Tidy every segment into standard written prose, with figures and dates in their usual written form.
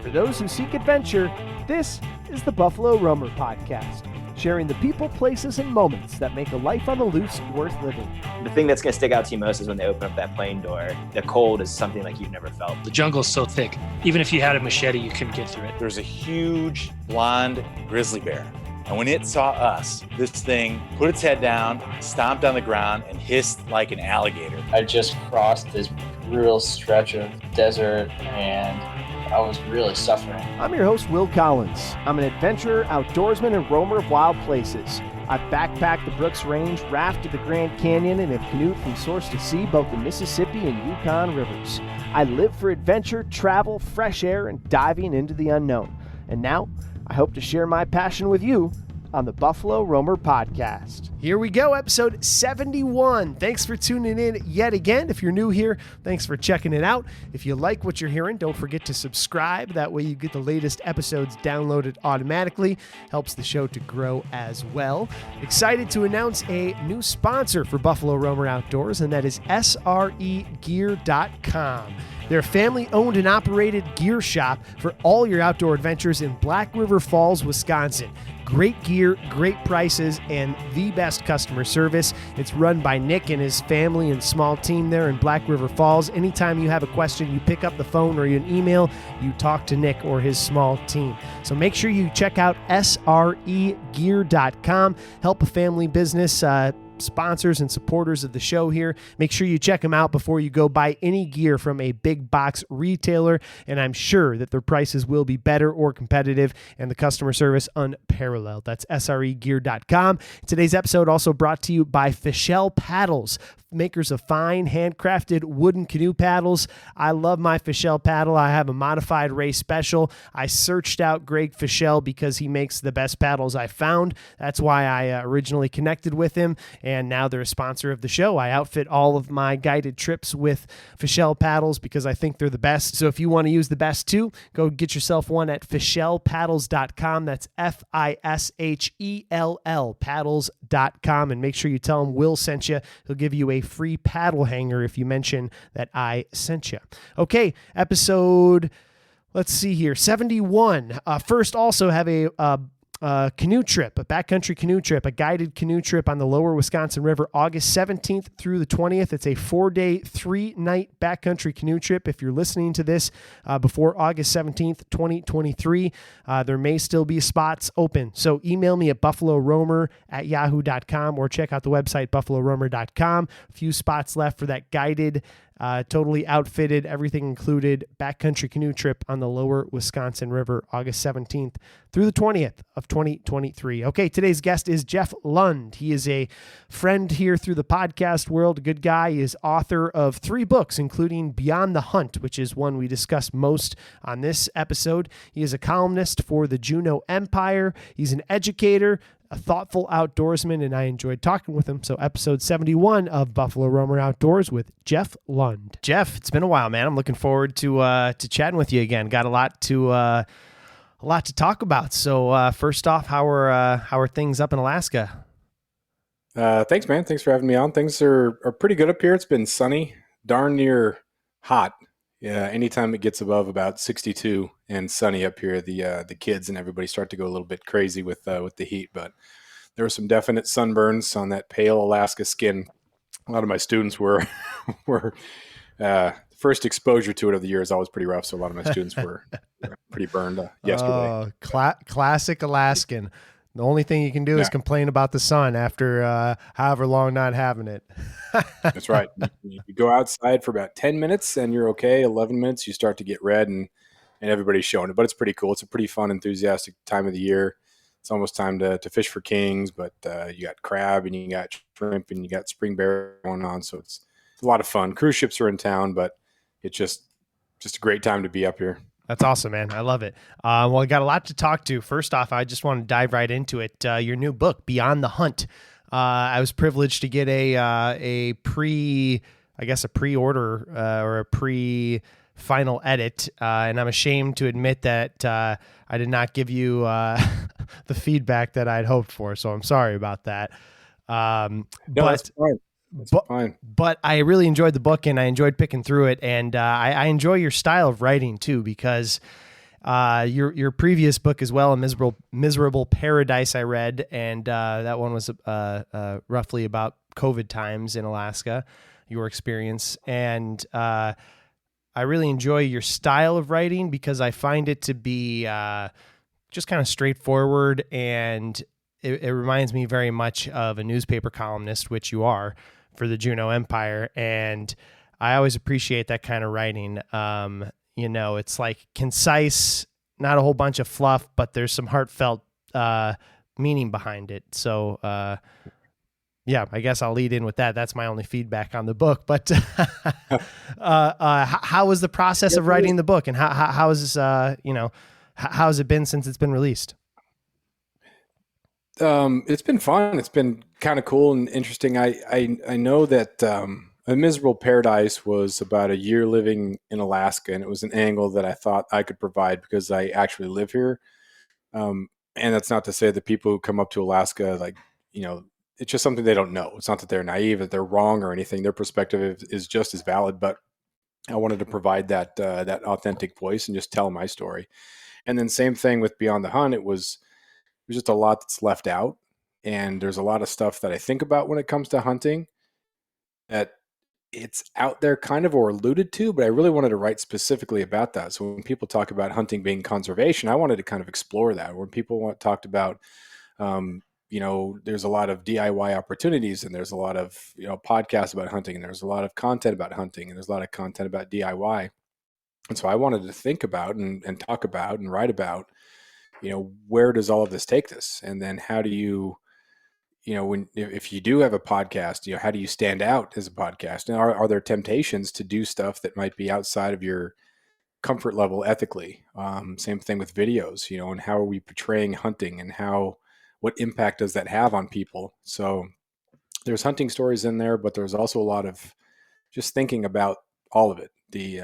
For those who seek adventure, this is the Buffalo Roamer Podcast, sharing the people, places, and moments that make a life on the loose worth living. The thing that's going to stick out to you most is when they open up that plane door. The cold is something like you've never felt. The jungle's so thick, even if you had a machete, you couldn't get through it. There's a huge blonde grizzly bear. And when it saw us, this thing put its head down, stomped on the ground, and hissed like an alligator. I just crossed this brutal stretch of desert, and I was really suffering. I'm your host, Will Collins. I'm an adventurer, outdoorsman, and roamer of wild places. I've backpacked the Brooks Range, rafted the Grand Canyon, and have canoed from source to sea, both the Mississippi and Yukon rivers. I live for adventure, travel, fresh air, and diving into the unknown. And now, I hope to share my passion with you on the Buffalo Roamer Podcast. Here we go, episode 71. Thanks for tuning in yet again. If you're new here, thanks for checking it out. If you like what you're hearing, don't forget to subscribe. That way you get the latest episodes downloaded automatically. Helps the show to grow as well. Excited to announce a new sponsor for Buffalo Roamer Outdoors, and that is SREgear.com. They're a family-owned and operated gear shop for all your outdoor adventures in Black River Falls, Wisconsin. Great gear, great prices, and the best customer service. It's run by Nick and his family and small team there in Black River Falls. Anytime you have a question, you pick up the phone or an email, you talk to Nick or his small team. So make sure you check out SREgear.com. Help a family business sponsors and supporters of the show here. Make sure you check them out before you go buy any gear from a big box retailer, and I'm sure that their prices will be better or competitive and the customer service unparalleled. That's SREgear.com. Today's episode also brought to you by Fischel Paddles, makers of fine handcrafted wooden canoe paddles. I love my Fischel paddle. I have a modified Ray Special. I searched out Greg Fischel because he makes the best paddles I found. That's why I originally connected with him, and now they're a sponsor of the show. I outfit all of my guided trips with Fischel paddles because I think they're the best. So if you want to use the best too, go get yourself one at FischelPaddles.com. That's FISHELL paddles.com, and make sure you tell him Will sent you. He'll give you a free paddle hanger if you mention that I sent you. Okay, episode, let's see here, 71. First, also have a canoe trip, a backcountry canoe trip, a guided canoe trip on the lower Wisconsin River, August 17th through the 20th. It's a 4-day, 3-night backcountry canoe trip. If you're listening to this before August 17th, 2023, there may still be spots open. So email me at buffaloroamer@yahoo.com or check out the website, buffaloroamer.com. A few spots left for that guided, totally outfitted, everything included backcountry canoe trip on the lower Wisconsin River, August 17th through the 20th of 2023. Okay, today's guest is Jeff Lund. He is a friend here through the podcast world, a good guy. He is author of 3 books, including Beyond the Hunt, which is one we discuss most on this episode. He is a columnist for the Juneau Empire. He's an educator, a thoughtful outdoorsman, and I enjoyed talking with him. So episode 71 of Buffalo Roamer Outdoors with Jeff Lund. Jeff, it's been a while, man. I'm looking forward to chatting with you again. Got a lot to talk about. So first off, how are things up in Alaska? Thanks, man. Thanks for having me on. Things are pretty good up here. It's been sunny, darn near hot. Yeah, anytime it gets above about 62 and sunny up here, the kids and everybody start to go a little bit crazy with the heat. But there were some definite sunburns on that pale Alaska skin. A lot of my students were first exposure to it of the year is always pretty rough. So a lot of my students were pretty burned yesterday. Classic Alaskan. The only thing you can do is complain about the sun after however long not having it. That's right. You go outside for about 10 minutes and you're okay. 11 minutes, you start to get red and everybody's showing it. But it's pretty cool. It's a pretty fun, enthusiastic time of the year. It's almost time to fish for kings, but you got crab and you got shrimp and you got spring bear going on. So it's a lot of fun. Cruise ships are in town, but it's just a great time to be up here. That's awesome, man. I love it. Well, I got a lot to talk to. First off, I just want to dive right into it. Your new book, Beyond the Hunt. I was privileged to get a pre-order or a pre-final edit, and I'm ashamed to admit that I did not give you the feedback that I'd hoped for. So I'm sorry about that. That's fine. Fine. But I really enjoyed the book and I enjoyed picking through it. And I enjoy your style of writing too, because your previous book as well, A Miserable Paradise, I read, and that one was roughly about COVID times in Alaska, your experience. And I really enjoy your style of writing because I find it to be just kind of straightforward, and it reminds me very much of a newspaper columnist, which you are, for the Juneau Empire. And I always appreciate that kind of writing. It's like concise, not a whole bunch of fluff, but there's some heartfelt meaning behind it. So, yeah, I guess I'll lead in with that. That's my only feedback on the book. But how was the process of writing the book, and how is this, how has it been since it's been released? It's been fun. It's been kind of cool and interesting. I know that A Miserable Paradise was about a year living in Alaska, and it was an angle that I thought I could provide because I actually live here. And that's not to say that people who come up to Alaska, it's just something they don't know. It's not that they're naive, that they're wrong or anything. Their perspective is just as valid, but I wanted to provide that authentic voice and just tell my story. And then same thing with Beyond the Hunt. There's just a lot that's left out, and there's a lot of stuff that I think about when it comes to hunting that it's out there kind of or alluded to, but I really wanted to write specifically about that. So when people talk about hunting being conservation, I wanted to kind of explore that. When people talked about, there's a lot of DIY opportunities, and there's a lot of, podcasts about hunting, and there's a lot of content about hunting, and there's a lot of content about DIY. And so I wanted to think about and talk about and write about, where does all of this take this? And then how do you, if you do have a podcast, how do you stand out as a podcast? And are there temptations to do stuff that might be outside of your comfort level ethically? Same thing with videos, and how are we portraying hunting, and what impact does that have on people? So there's hunting stories in there, but there's also a lot of just thinking about all of it. The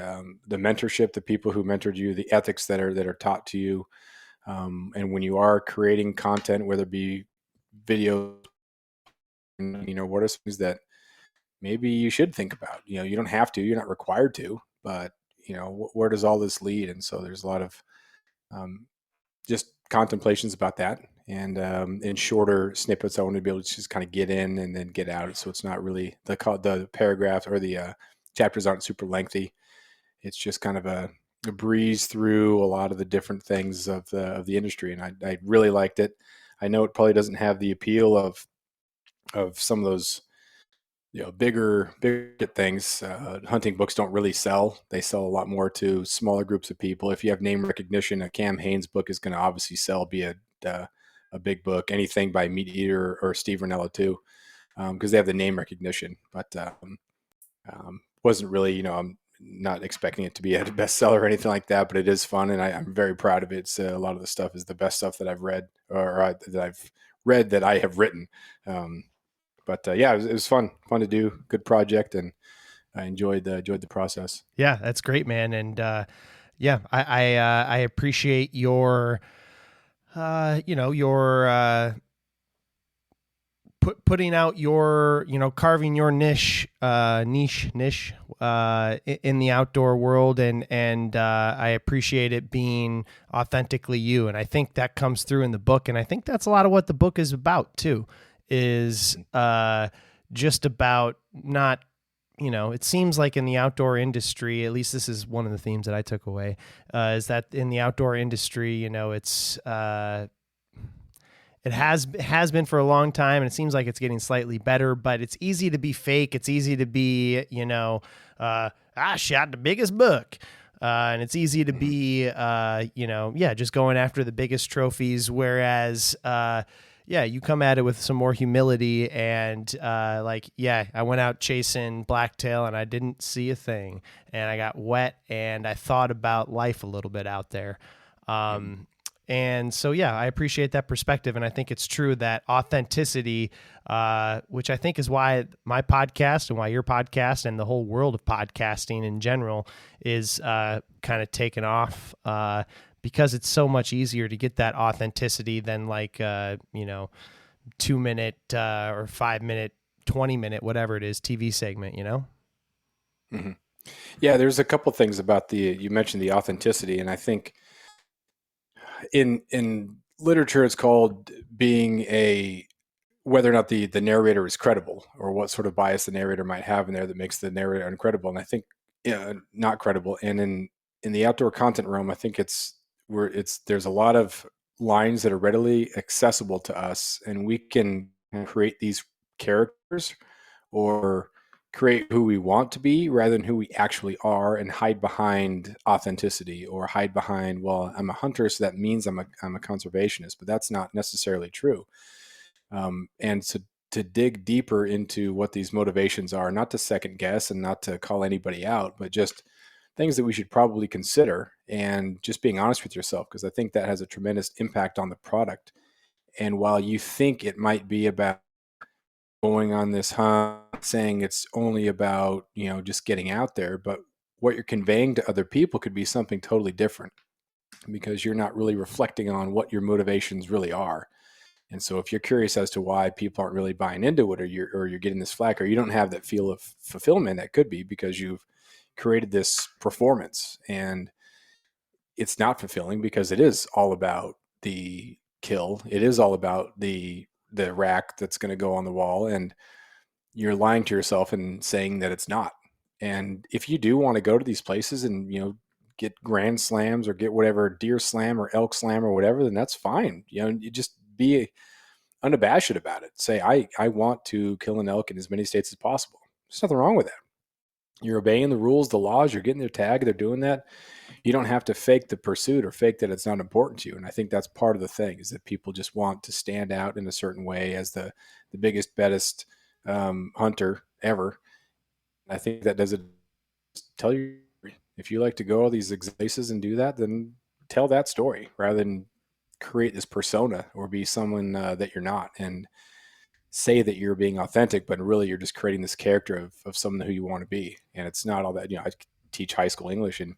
mentorship, the people who mentored you, the ethics that are taught to you. And when you are creating content, whether it be video, what are some things that maybe you should think about? You don't have to, you're not required to, but where does all this lead? And so there's a lot of just contemplations about that. And in shorter snippets, I want to be able to just kind of get in and then get out. So it's not really the paragraphs or the chapters aren't super lengthy. It's just kind of a breeze through a lot of the different things of the industry, and I really liked it. I know it probably doesn't have the appeal of some of those bigger things. Hunting books don't really sell. They sell a lot more to smaller groups of people. If you have name recognition, a Cam Haines book is going to obviously sell, be a big book. Anything by Meat Eater or Steve Ranella too, because they have the name recognition. But wasn't really, I'm not expecting it to be a bestseller or anything like that, but it is fun, and I'm very proud of it. It's, a lot of the stuff is the best stuff that I've read that I have written. Yeah, it was fun to do. Good project, and I enjoyed the process. Yeah, that's great, man. And I appreciate your putting out your, carving your niche in the outdoor world, and I appreciate it being authentically you. And I think that comes through in the book, and I think that's a lot of what the book is about too. Is just about not, it seems like in the outdoor industry, at least this is one of the themes that I took away, is that in the outdoor industry, it's it has been for a long time, and it seems like it's getting slightly better, but it's easy to be fake. It's easy to be, I shot the biggest buck. And it's easy to be, just going after the biggest trophies. Whereas, you come at it with some more humility and, I went out chasing blacktail and I didn't see a thing, and I got wet, and I thought about life a little bit out there. And so, I appreciate that perspective. And I think it's true that authenticity, which I think is why my podcast and why your podcast and the whole world of podcasting in general is kind of taken off, because it's so much easier to get that authenticity than 2-minute or 5-minute, 20-minute, whatever it is, TV segment, Mm-hmm. Yeah, there's a couple things about you mentioned the authenticity, and I think in literature, it's called being whether or not the narrator is credible, or what sort of bias the narrator might have in there that makes the narrator uncredible. And I think not credible. And in the outdoor content realm, I think there's a lot of lines that are readily accessible to us, and we can create these characters or create who we want to be rather than who we actually are, and hide behind authenticity, or hide behind, well, I'm a hunter, so that means I'm a conservationist, but that's not necessarily true. And to dig deeper into what these motivations are, not to second guess and not to call anybody out, but just things that we should probably consider, and just being honest with yourself, because I think that has a tremendous impact on the product. And while you think it might be about going on this hunt, saying it's only about, just getting out there, but what you're conveying to other people could be something totally different, because you're not really reflecting on what your motivations really are. And so if you're curious as to why people aren't really buying into it, or you're getting this flack, or you don't have that feel of fulfillment, that could be because you've created this performance, and it's not fulfilling, because it is all about the kill. It is all about the rack that's going to go on the wall, and you're lying to yourself and saying that it's not. And if you do want to go to these places and, get grand slams, or get whatever deer slam or elk slam or whatever, then that's fine. You just be unabashed about it. Say, I want to kill an elk in as many states as possible. There's nothing wrong with that. You're obeying the rules, the laws, you're getting their tag, they're doing that. You don't have to fake the pursuit or fake that it's not important to you. And I think that's part of the thing, is that people just want to stand out in a certain way as the biggest, baddest hunter ever. And I think that does it. Tell you, if you like to go all these places and do that, then tell that story rather than create this persona or be someone that you're not, and say that you're being authentic, but really you're just creating this character of someone who you want to be. And it's not all that. I teach high school English, and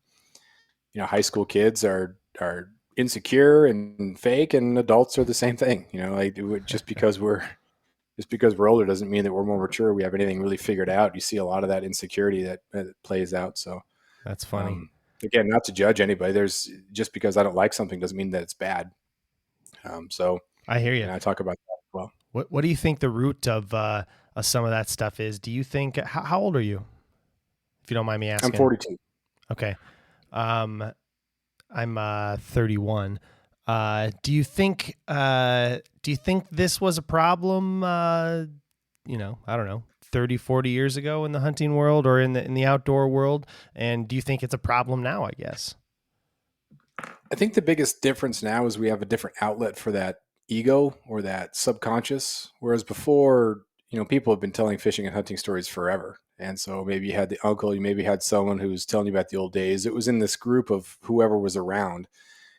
high school kids are insecure and fake, and adults are the same thing. Just because we're older doesn't mean that we're more mature, we have anything really figured out. You see a lot of that insecurity that plays out. So That's funny. Again, not to judge anybody. Just because I don't like something doesn't mean that it's bad. So I hear you. And I talk about that as well. What do you think the root of some of that stuff is? Do you think, how old are you, if you don't mind me asking? I'm 42. Okay. I'm 31. Do you think this was a problem, I don't know, 30, 40 years ago in the hunting world or in the outdoor world? And do you think it's a problem now, I guess? I think the biggest difference now is we have a different outlet for that ego or that subconscious. Whereas before, people have been telling fishing and hunting stories forever. And so maybe you had the uncle, you maybe had someone who was telling you about the old days. It was in this group of whoever was around.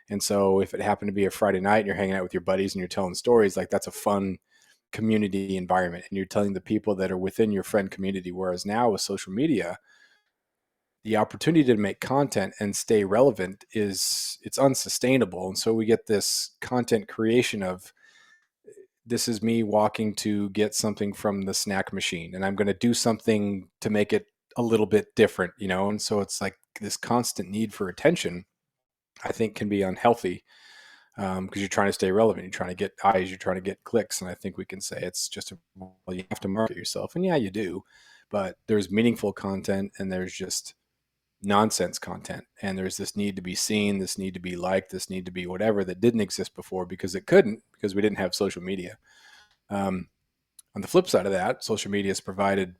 And so if it happened to be a Friday night and you're hanging out with your buddies and you're telling stories, like, that's a fun community environment. And you're telling the people that are within your friend community. Whereas now with social media, the opportunity to make content and stay relevant it's unsustainable. And so we get this content creation of, this is me walking to get something from the snack machine, and I'm going to do something to make it a little bit different, And so it's like this constant need for attention, I think, can be unhealthy, because you're trying to stay relevant. You're trying to get eyes, you're trying to get clicks. And I think we can say it's just, you have to market yourself. And yeah, you do, but there's meaningful content and there's just nonsense content. And there's this need to be seen, this need to be liked, this need to be whatever, that didn't exist before because it couldn't, because we didn't have social media. On the flip side of that, social media has provided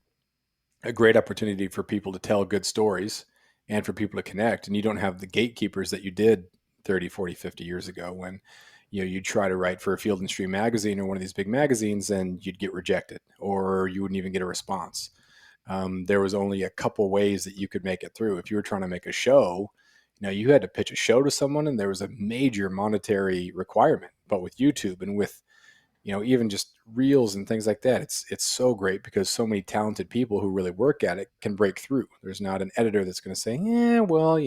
a great opportunity for people to tell good stories and for people to connect. And you don't have the gatekeepers that you did 30, 40, 50 years ago, when you'd try to write for a Field and Stream magazine or one of these big magazines and you'd get rejected, or you wouldn't even get a response. There was only a couple ways that you could make it through. If you were trying to make a show, you had to pitch a show to someone, and there was a major monetary requirement. But with YouTube and with, even just reels and things like that, it's so great because so many talented people who really work at it can break through. There's not an editor that's going to say, yeah, well,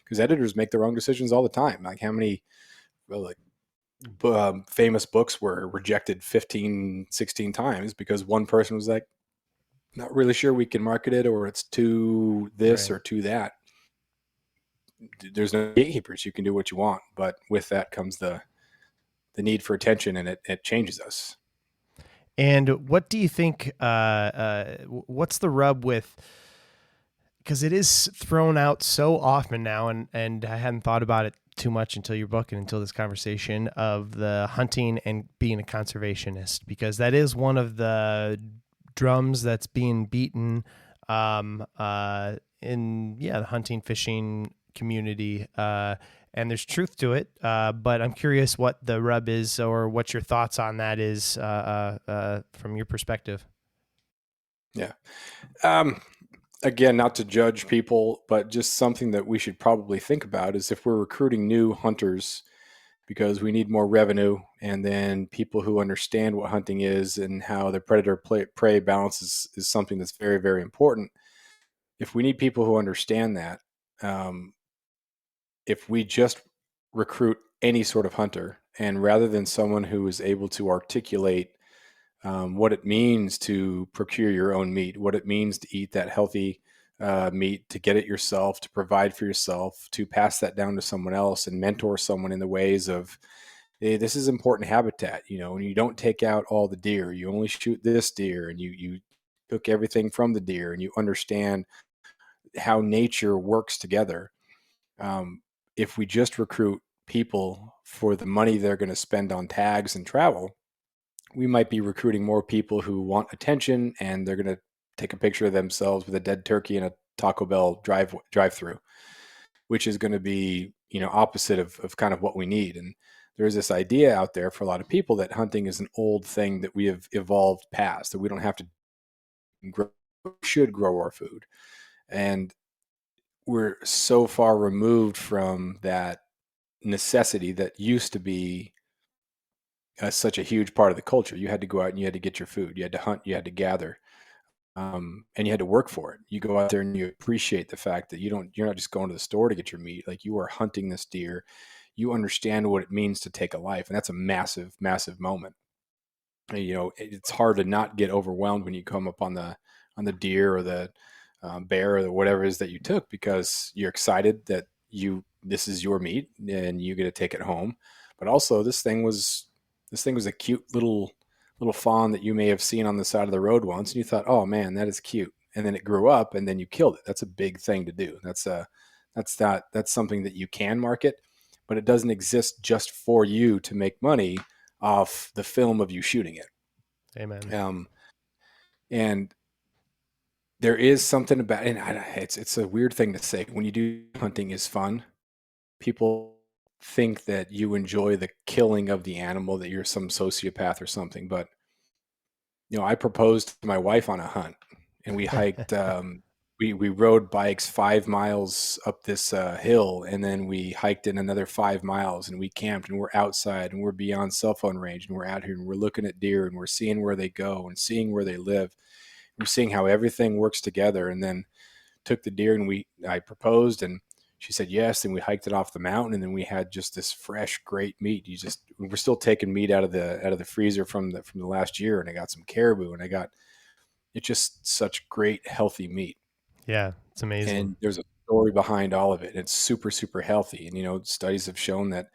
because editors make their own decisions all the time. Like, how many famous books were rejected 15, 16 times because one person was like, not really sure we can market it, or it's too this, right, or too that. there's no gatekeepers. You can do what you want, but with that comes the need for attention, and it changes us. And what do you think? What's the rub with? Because it is thrown out so often now, and I hadn't thought about it too much until your book and until this conversation of the hunting and being a conservationist, because that is one of the drums that's being beaten in the hunting fishing community. And there's truth to it, but I'm curious what the rub is, or what your thoughts on that is from your perspective. Yeah. Again, not to judge people, but just something that we should probably think about is if we're recruiting new hunters because we need more revenue, and then people who understand what hunting is and how the predator prey balance is something that's very, very important. If we need people who understand that, if we just recruit any sort of hunter, and rather than someone who is able to articulate what it means to procure your own meat, what it means to eat that healthy meat, to get it yourself, to provide for yourself, to pass that down to someone else and mentor someone in the ways of, hey, this is important habitat. When you don't take out all the deer, you only shoot this deer, and you cook everything from the deer, and you understand how nature works together. If we just recruit people for the money they're going to spend on tags and travel, we might be recruiting more people who want attention, and they're going to take a picture of themselves with a dead turkey in a Taco Bell drive-through, which is going to be, opposite of kind of what we need. And there's this idea out there for a lot of people that hunting is an old thing that we have evolved past, that we don't have to should grow our food. And we're so far removed from that necessity that used to be such a huge part of the culture. You had to go out and you had to get your food. You had to hunt. You had to gather, and you had to work for it. You go out there and you appreciate the fact that you're not just going to the store to get your meat. Like, you are hunting this deer. You understand what it means to take a life, and that's a massive, massive moment. It's hard to not get overwhelmed when you come up on the deer or the bear or whatever it is that you took, because you're excited that this is your meat and you get to take it home. But also, this thing was a cute little fawn that you may have seen on the side of the road once, and you thought, oh man, that is cute. And then it grew up, and then you killed it. That's a big thing to do. That's something that you can market, but it doesn't exist just for you to make money off the film of you shooting it. Amen. And there is something about, and it's a weird thing to say. When you do hunting is fun, people think that you enjoy the killing of the animal, that you're some sociopath or something. But I proposed to my wife on a hunt, and we hiked. We rode bikes 5 miles up this hill, and then we hiked in another 5 miles, and we camped, and we're outside, and we're beyond cell phone range, and we're out here, and we're looking at deer, and we're seeing where they go, and seeing where they live. We're seeing how everything works together. And then took the deer, and I proposed, and she said yes, and we hiked it off the mountain, and then we had just this fresh, great meat. We're still taking meat out of the freezer from the last year, and I got some caribou, and it's just such great, healthy meat. Yeah, it's amazing. And there's a story behind all of it. It's super, super healthy. And studies have shown that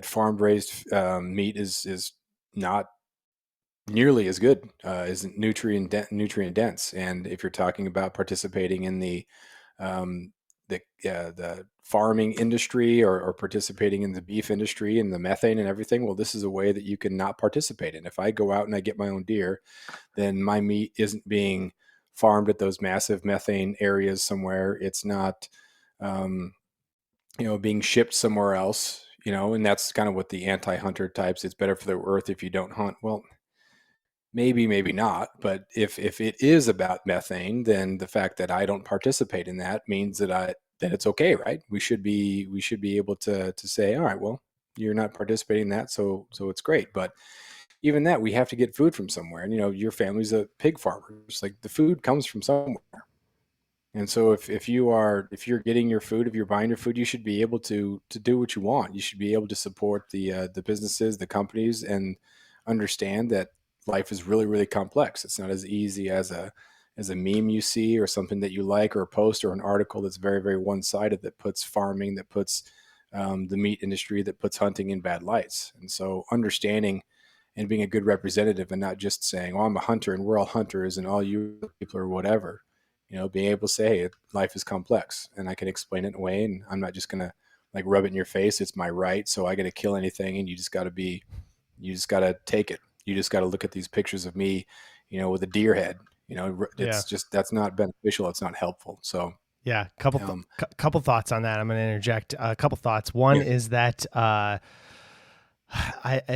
farm raised meat is not nearly as good, is nutrient dense. And if you're talking about participating in the farming industry, or participating in the beef industry and the methane and everything, well, this is a way that you can not participate in. If I go out and I get my own deer, then my meat isn't being farmed at those massive methane areas somewhere. It's not, being shipped somewhere else, and that's kind of what the anti-hunter types, it's better for the earth if you don't hunt. Well, maybe not. But if it is about methane, then the fact that I don't participate in that means that it's okay, right? We should be able to say, all right, well, you're not participating in that, so it's great. But even that, we have to get food from somewhere. And your family's a pig farmer. It's like the food comes from somewhere. And so if you're getting your food, if you're buying your food, you should be able to do what you want. You should be able to support the businesses, the companies, and understand that life is really, really complex. It's not as easy as a as a meme you see, or something that you like, or a post or an article that's very, very one-sided, that puts farming, that puts the meat industry, that puts hunting in bad lights. And so understanding and being a good representative, and not just saying, "Oh, I'm a hunter and we're all hunters and all you people are whatever." Being able to say, "Hey, life is complex and I can explain it in a way, and I'm not just going to like rub it in your face. It's my right. So I got to kill anything. And you just got to take it. You just got to look at these pictures of me, with a deer head. It's just, that's not beneficial. It's not helpful." So yeah, couple thoughts on that. I'm going to interject a couple thoughts. One is that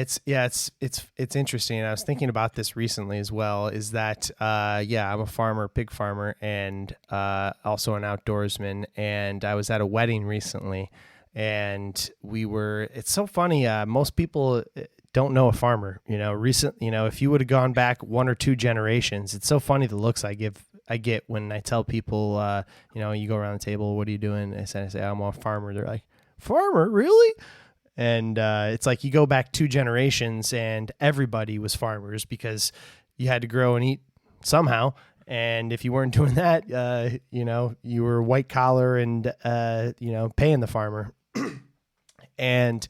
it's interesting. I was thinking about this recently as well. Is that I'm a farmer, pig farmer, and also an outdoorsman. And I was at a wedding recently, and it's so funny. Most people don't know a farmer. If you would have gone back one or two generations, it's so funny the looks I get when I tell people, you go around the table, "What are you doing?" And I say, "I'm a farmer." They're like, "Farmer, really?" And it's like you go back two generations and everybody was farmers because you had to grow and eat somehow. And if you weren't doing that, you were white collar and, paying the farmer. And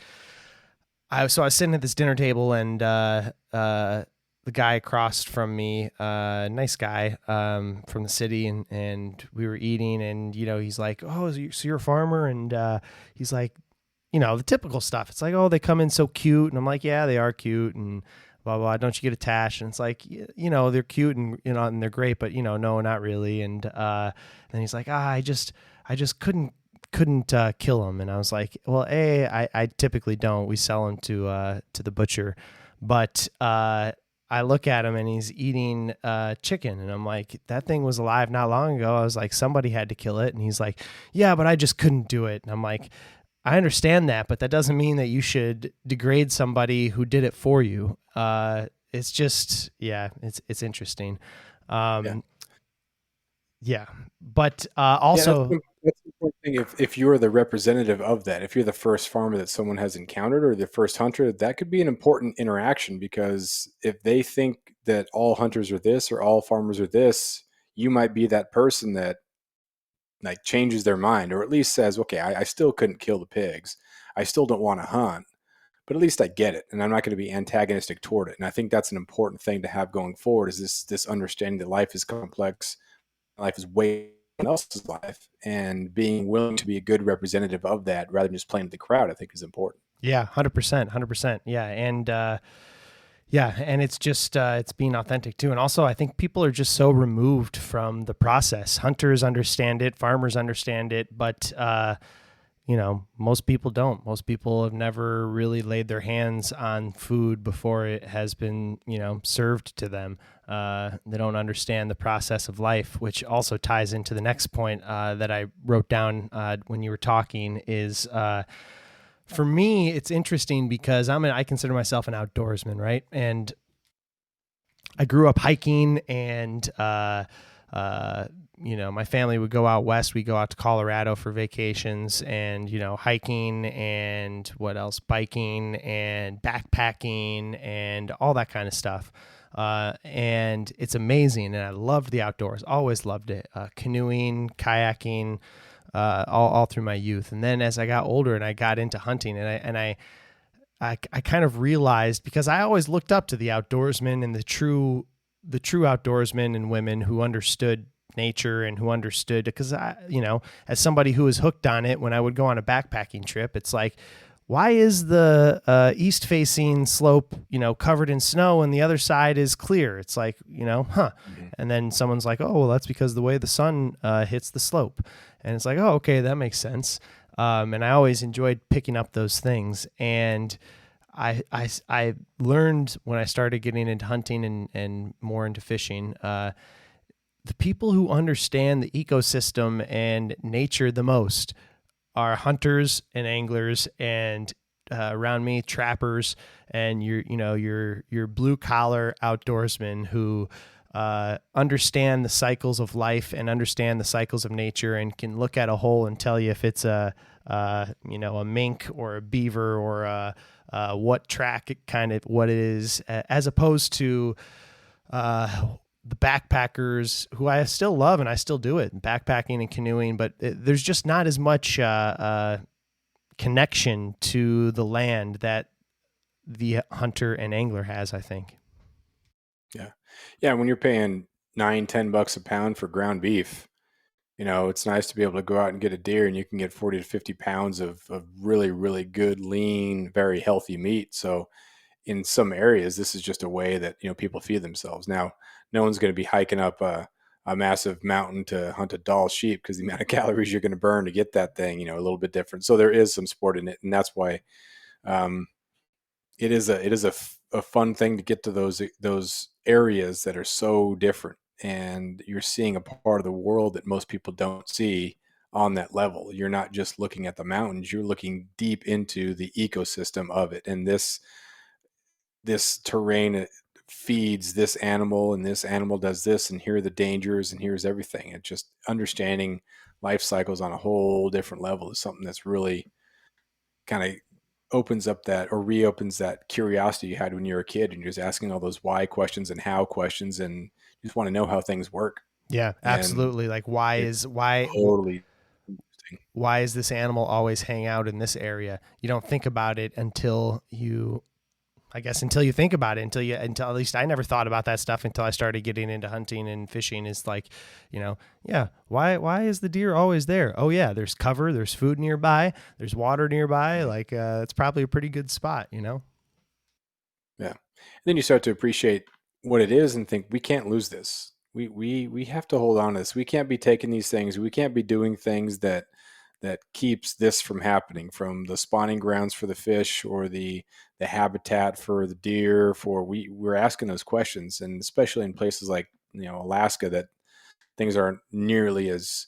I was sitting at this dinner table, and the guy across from me, nice guy from the city, and we were eating, and, he's like, "Oh, so you're a farmer?" And he's like, the typical stuff. It's like, "Oh, they come in so cute." And I'm like, "Yeah, they are cute," and blah, blah, "Don't you get attached?" And it's like, they're cute and, and they're great, but, no, not really. And then he's like, I just couldn't kill them. And I was like, "Well, I typically don't. We sell them to the butcher." But I look at him and he's eating chicken, and I'm like, "That thing was alive not long ago." I was like, "Somebody had to kill it." And he's like, "Yeah, but I just couldn't do it." And I'm like, "I understand that, but that doesn't mean that you should degrade somebody who did it for you." It's just, it's interesting. But also, that's the important thing. If you're the representative of that, if you're the first farmer that someone has encountered, or the first hunter, that could be an important interaction, because if they think that all hunters are this or all farmers are this, you might be that person that like changes their mind, or at least says, "Okay, I still couldn't kill the pigs. I still don't want to hunt, but at least I get it, and I'm not going to be antagonistic toward it." And I think that's an important thing to have going forward, is this understanding that life is complex, life is way someone else's life, and being willing to be a good representative of that rather than just playing to the crowd, I think is important. Yeah, 100%. Yeah. And it's just, it's being authentic too. And also, I think people are just so removed from the process. Hunters understand it, farmers understand it, but, most people don't. Most people have never really laid their hands on food before it has been, served to them. They don't understand the process of life, which also ties into the next point that I wrote down when you were talking is, for me, it's interesting because I consider myself an outdoorsman, right? And I grew up hiking, and my family would go out west. We go out to Colorado for vacations, and hiking, and what else? Biking and backpacking and all that kind of stuff. And it's amazing, and I loved the outdoors. Always loved it. Canoeing, kayaking. All through my youth. And then as I got older and I got into hunting, and I kind of realized, because I always looked up to the outdoorsmen and the true outdoorsmen and women who understood nature and who understood, because as somebody who was hooked on it, when I would go on a backpacking trip, it's like, why is the east facing slope, covered in snow and the other side is clear? It's like, Mm-hmm. And then someone's like, "Oh, well, that's because the way the sun hits the slope." And it's like, "Oh, okay, that makes sense." And I always enjoyed picking up those things. And I learned when I started getting into hunting and more into fishing, the people who understand the ecosystem and nature the most are hunters and anglers, and around me, trappers, and your blue collar outdoorsmen who understand the cycles of life and understand the cycles of nature, and can look at a hole and tell you if it's a mink or a beaver or what track what it is, as opposed to the backpackers who I still love and I still do it, backpacking and canoeing, but there's just not as much connection to the land that the hunter and angler has, I think. Yeah. When you're paying $9-10 a pound for ground beef, it's nice to be able to go out and get a deer and you can get 40 to 50 pounds of really, really good, lean, very healthy meat. So in some areas, this is just a way that, people feed themselves. Now, no one's going to be hiking up a massive mountain to hunt a Dall sheep because the amount of calories you're going to burn to get that thing, a little bit different. So there is some sport in it. And that's why it is a fun thing to get to those areas that are so different. And you're seeing a part of the world that most people don't see on that level. You're not just looking at the mountains, you're looking deep into the ecosystem of it. And this terrain feeds this animal and this animal does this, and here are the dangers and here's everything. And just understanding life cycles on a whole different level is something that's really kind of opens up that, or reopens that curiosity you had when you were a kid and you're just asking all those why questions and how questions, and you just want to know how things work. Yeah, absolutely. Like why is this animal always hang out in this area? You don't think about it until you think about it, until at least I never thought about that stuff until I started getting into hunting and fishing. Is like, why is the deer always there? Oh yeah, there's cover, there's food nearby, there's water nearby. Like, it's probably a pretty good spot, Yeah. And then you start to appreciate what it is and think, we can't lose this. We have to hold on to this. We can't be taking these things. We can't be doing things that keeps this from happening, from the spawning grounds for the fish or the habitat for the deer. We're asking those questions, and especially in places like Alaska, that things aren't nearly as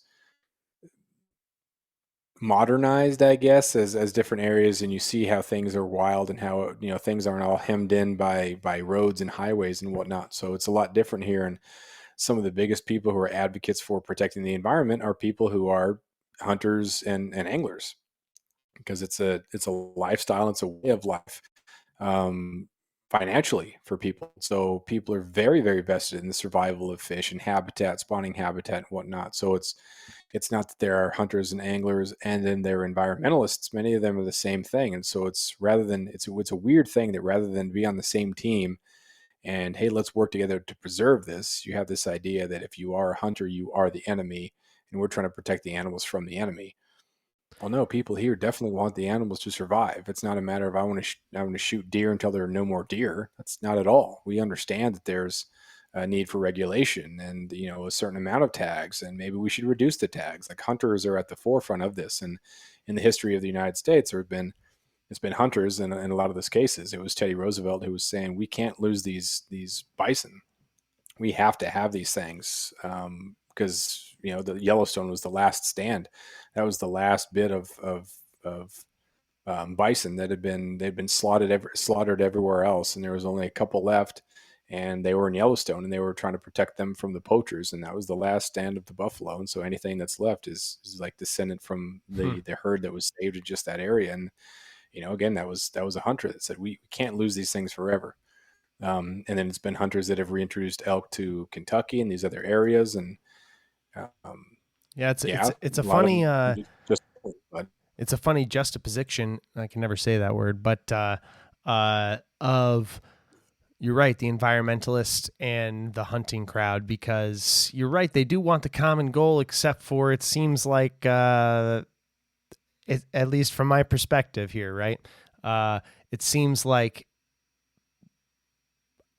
modernized, I guess, as different areas, and you see how things are wild and how things aren't all hemmed in by roads and highways and whatnot. So it's a lot different here, and some of the biggest people who are advocates for protecting the environment are people who are hunters and anglers, because it's a lifestyle, it's a way of life, financially for people. So people are very, very vested in the survival of fish and habitat, spawning habitat and whatnot. So it's not that there are hunters and anglers and then there are environmentalists. Many of them are the same thing. And so it's a weird thing that rather than be on the same team and, hey, let's work together to preserve this, you have this idea that if you are a hunter, you are the enemy, and we're trying to protect the animals from the enemy. Well, no, people here definitely want the animals to survive. It's not a matter of I want to shoot deer until there are no more deer. That's not at all. We understand that there's a need for regulation and a certain amount of tags, and maybe we should reduce the tags. Like, hunters are at the forefront of this, and in the history of the United States, it's been hunters, and in a lot of those cases, it was Teddy Roosevelt who was saying, we can't lose these bison. We have to have these things, because the Yellowstone was the last stand. That was the last bit of bison that they'd been slaughtered everywhere else, and there was only a couple left, and they were in Yellowstone, and they were trying to protect them from the poachers, and that was the last stand of the buffalo. And so anything that's left is like descendant from the herd that was saved in just that area. And again, that was a hunter that said, we can't lose these things forever. And then it's been hunters that have reintroduced elk to Kentucky and these other areas. And it's a funny it's a funny juxtaposition. I can never say that word, but of, you're right, the environmentalist and the hunting crowd, because you're right, they do want the common goal, except for it seems like, at least from my perspective here, right? It seems like,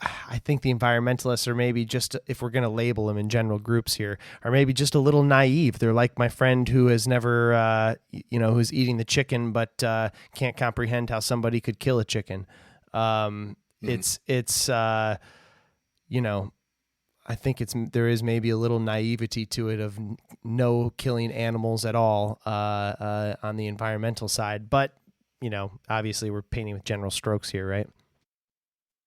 I think the environmentalists are maybe just, if we're going to label them in general groups here, are maybe just a little naive. They're like my friend who has never, who's eating the chicken, but can't comprehend how somebody could kill a chicken. It's I think there is maybe a little naivety to it of no killing animals at all on the environmental side. But, obviously we're painting with general strokes here, right?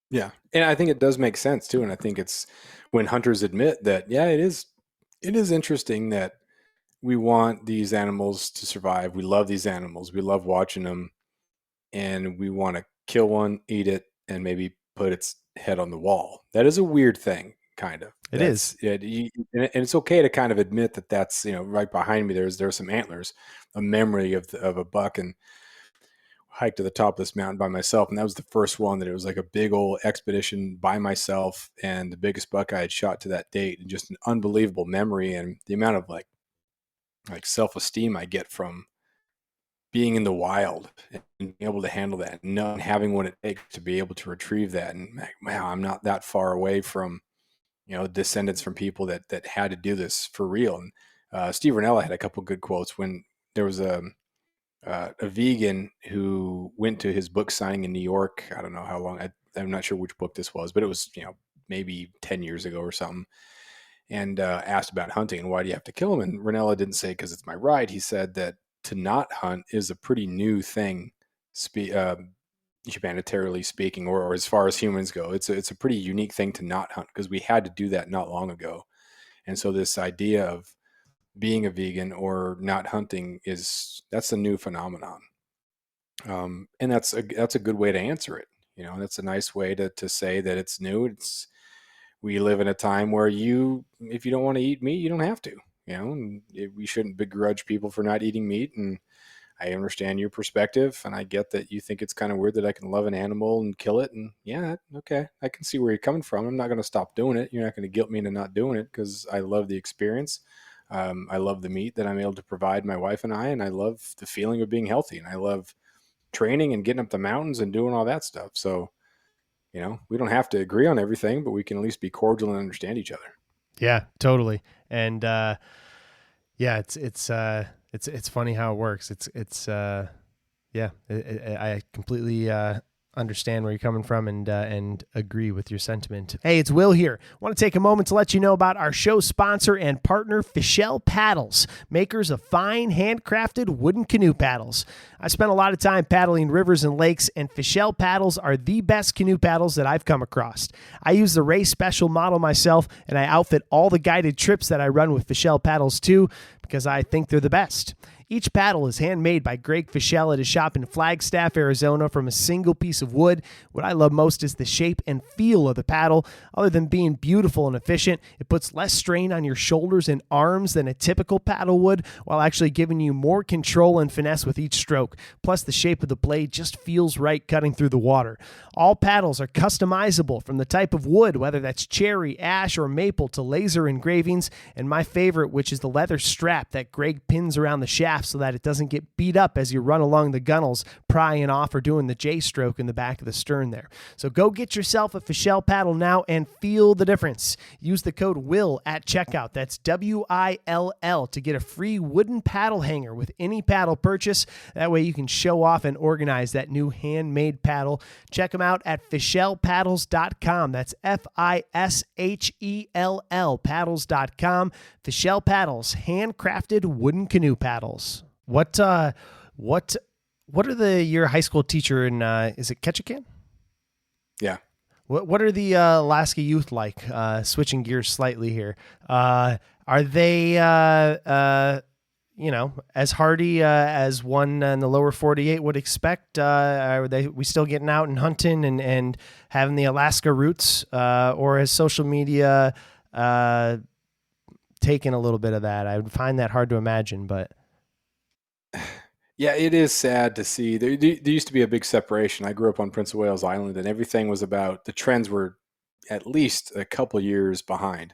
Yeah. And I think it does make sense too. And I think it's when hunters admit that, yeah, it is interesting that we want these animals to survive. We love these animals. We love watching them, and we want to kill one, eat it, and maybe put its head on the wall. That is a weird thing. kind of. It is. And it's okay to kind of admit that that's, right behind me, there's some antlers, a memory of a buck, and hiked to the top of this mountain by myself. And that was the first one that it was like a big old expedition by myself, and the biggest buck I had shot to that date, and just an unbelievable memory. And the amount of like self-esteem I get from being in the wild and being able to handle that and having what it takes to be able to retrieve that. And like, wow, I'm not that far away from, descendants from people that had to do this for real. And Steve Rinella had a couple good quotes when there was a vegan who went to his book signing in New York. I don't know how long, I'm not sure which book this was, but it was, maybe 10 years ago or something. And asked about hunting and why do you have to kill him? And Rinella didn't say, because it's my right. He said that to not hunt is a pretty new thing, humanitarily speaking, or as far as humans go. It's a pretty unique thing to not hunt, because we had to do that not long ago. And so this idea of being a vegan or not hunting that's a new phenomenon. And that's a good way to answer it. That's a nice way to say that it's new. We live in a time where if you don't want to eat meat, you don't have to, and we shouldn't begrudge people for not eating meat. And I understand your perspective, and I get that you think it's kind of weird that I can love an animal and kill it. And yeah, okay, I can see where you're coming from. I'm not going to stop doing it. You're not going to guilt me into not doing it, because I love the experience. I love the meat that I'm able to provide my wife and I love the feeling of being healthy, and I love training and getting up the mountains and doing all that stuff. So, we don't have to agree on everything, but we can at least be cordial and understand each other. Yeah, totally. And yeah, it's funny how it works. I completely understand where you're coming from and agree with your sentiment. Hey, it's Will here. I want to take a moment to let you know about our show sponsor and partner, Fischel Paddles, makers of fine, handcrafted wooden canoe paddles. I spent a lot of time paddling rivers and lakes, and Fischel paddles are the best canoe paddles that I've come across. I use the Ray Special model myself, and I outfit all the guided trips that I run with Fischel paddles too, because I think they're the best. Each paddle is handmade by Greg Fischel at his shop in Flagstaff, Arizona, from a single piece of wood. What I love most is the shape and feel of the paddle. Other than being beautiful and efficient, it puts less strain on your shoulders and arms than a typical paddle would, while actually giving you more control and finesse with each stroke. Plus, the shape of the blade just feels right cutting through the water. All paddles are customizable, from the type of wood, whether that's cherry, ash, or maple, to laser engravings, and my favorite, which is the leather strap that Greg pins around the shaft so that it doesn't get beat up as you run along the gunnels, prying off or doing the J-stroke in the back of the stern there. So go get yourself a Fischel paddle now and feel the difference. Use the code WILL at checkout. That's WILL to get a free wooden paddle hanger with any paddle purchase. That way you can show off and organize that new handmade paddle. Check them out at FischelPaddles.com. That's FISHELL paddles.com. Fischel Paddles, handcrafted wooden canoe paddles. What are your high school teacher in is it Ketchikan? Yeah. What are the Alaska youth like? Switching gears slightly here. Are they as hardy as one in the lower 48 would expect? Are we still getting out and hunting and having the Alaska roots, or has social media taken a little bit of that? I would find that hard to imagine, but yeah, it is sad to see. There used to be a big separation. I grew up on Prince of Wales Island, and everything was about, the trends were at least a couple years behind.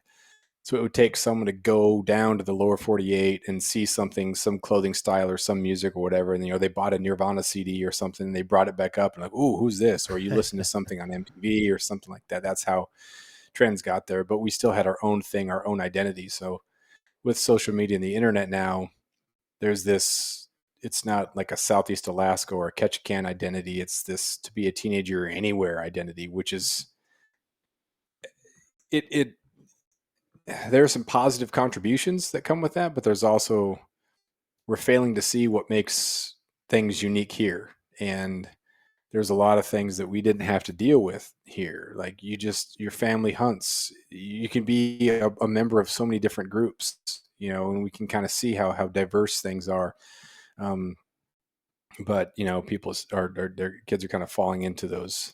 So it would take someone to go down to the lower 48 and see something, some clothing style or some music or whatever. And, they bought a Nirvana CD or something, and they brought it back up and like, ooh, who's this? Or you listen to something on MTV or something like that. That's how trends got there. But we still had our own thing, our own identity. So with social media and the internet now, there's this, it's not like a Southeast Alaska or a Ketchikan identity. It's this to be a teenager anywhere identity, which is there are some positive contributions that come with that, but there's also, we're failing to see what makes things unique here. And there's a lot of things that we didn't have to deal with here. Like your family hunts, you can be a member of so many different groups, and we can kind of see how diverse things are. But people their kids are kind of falling into those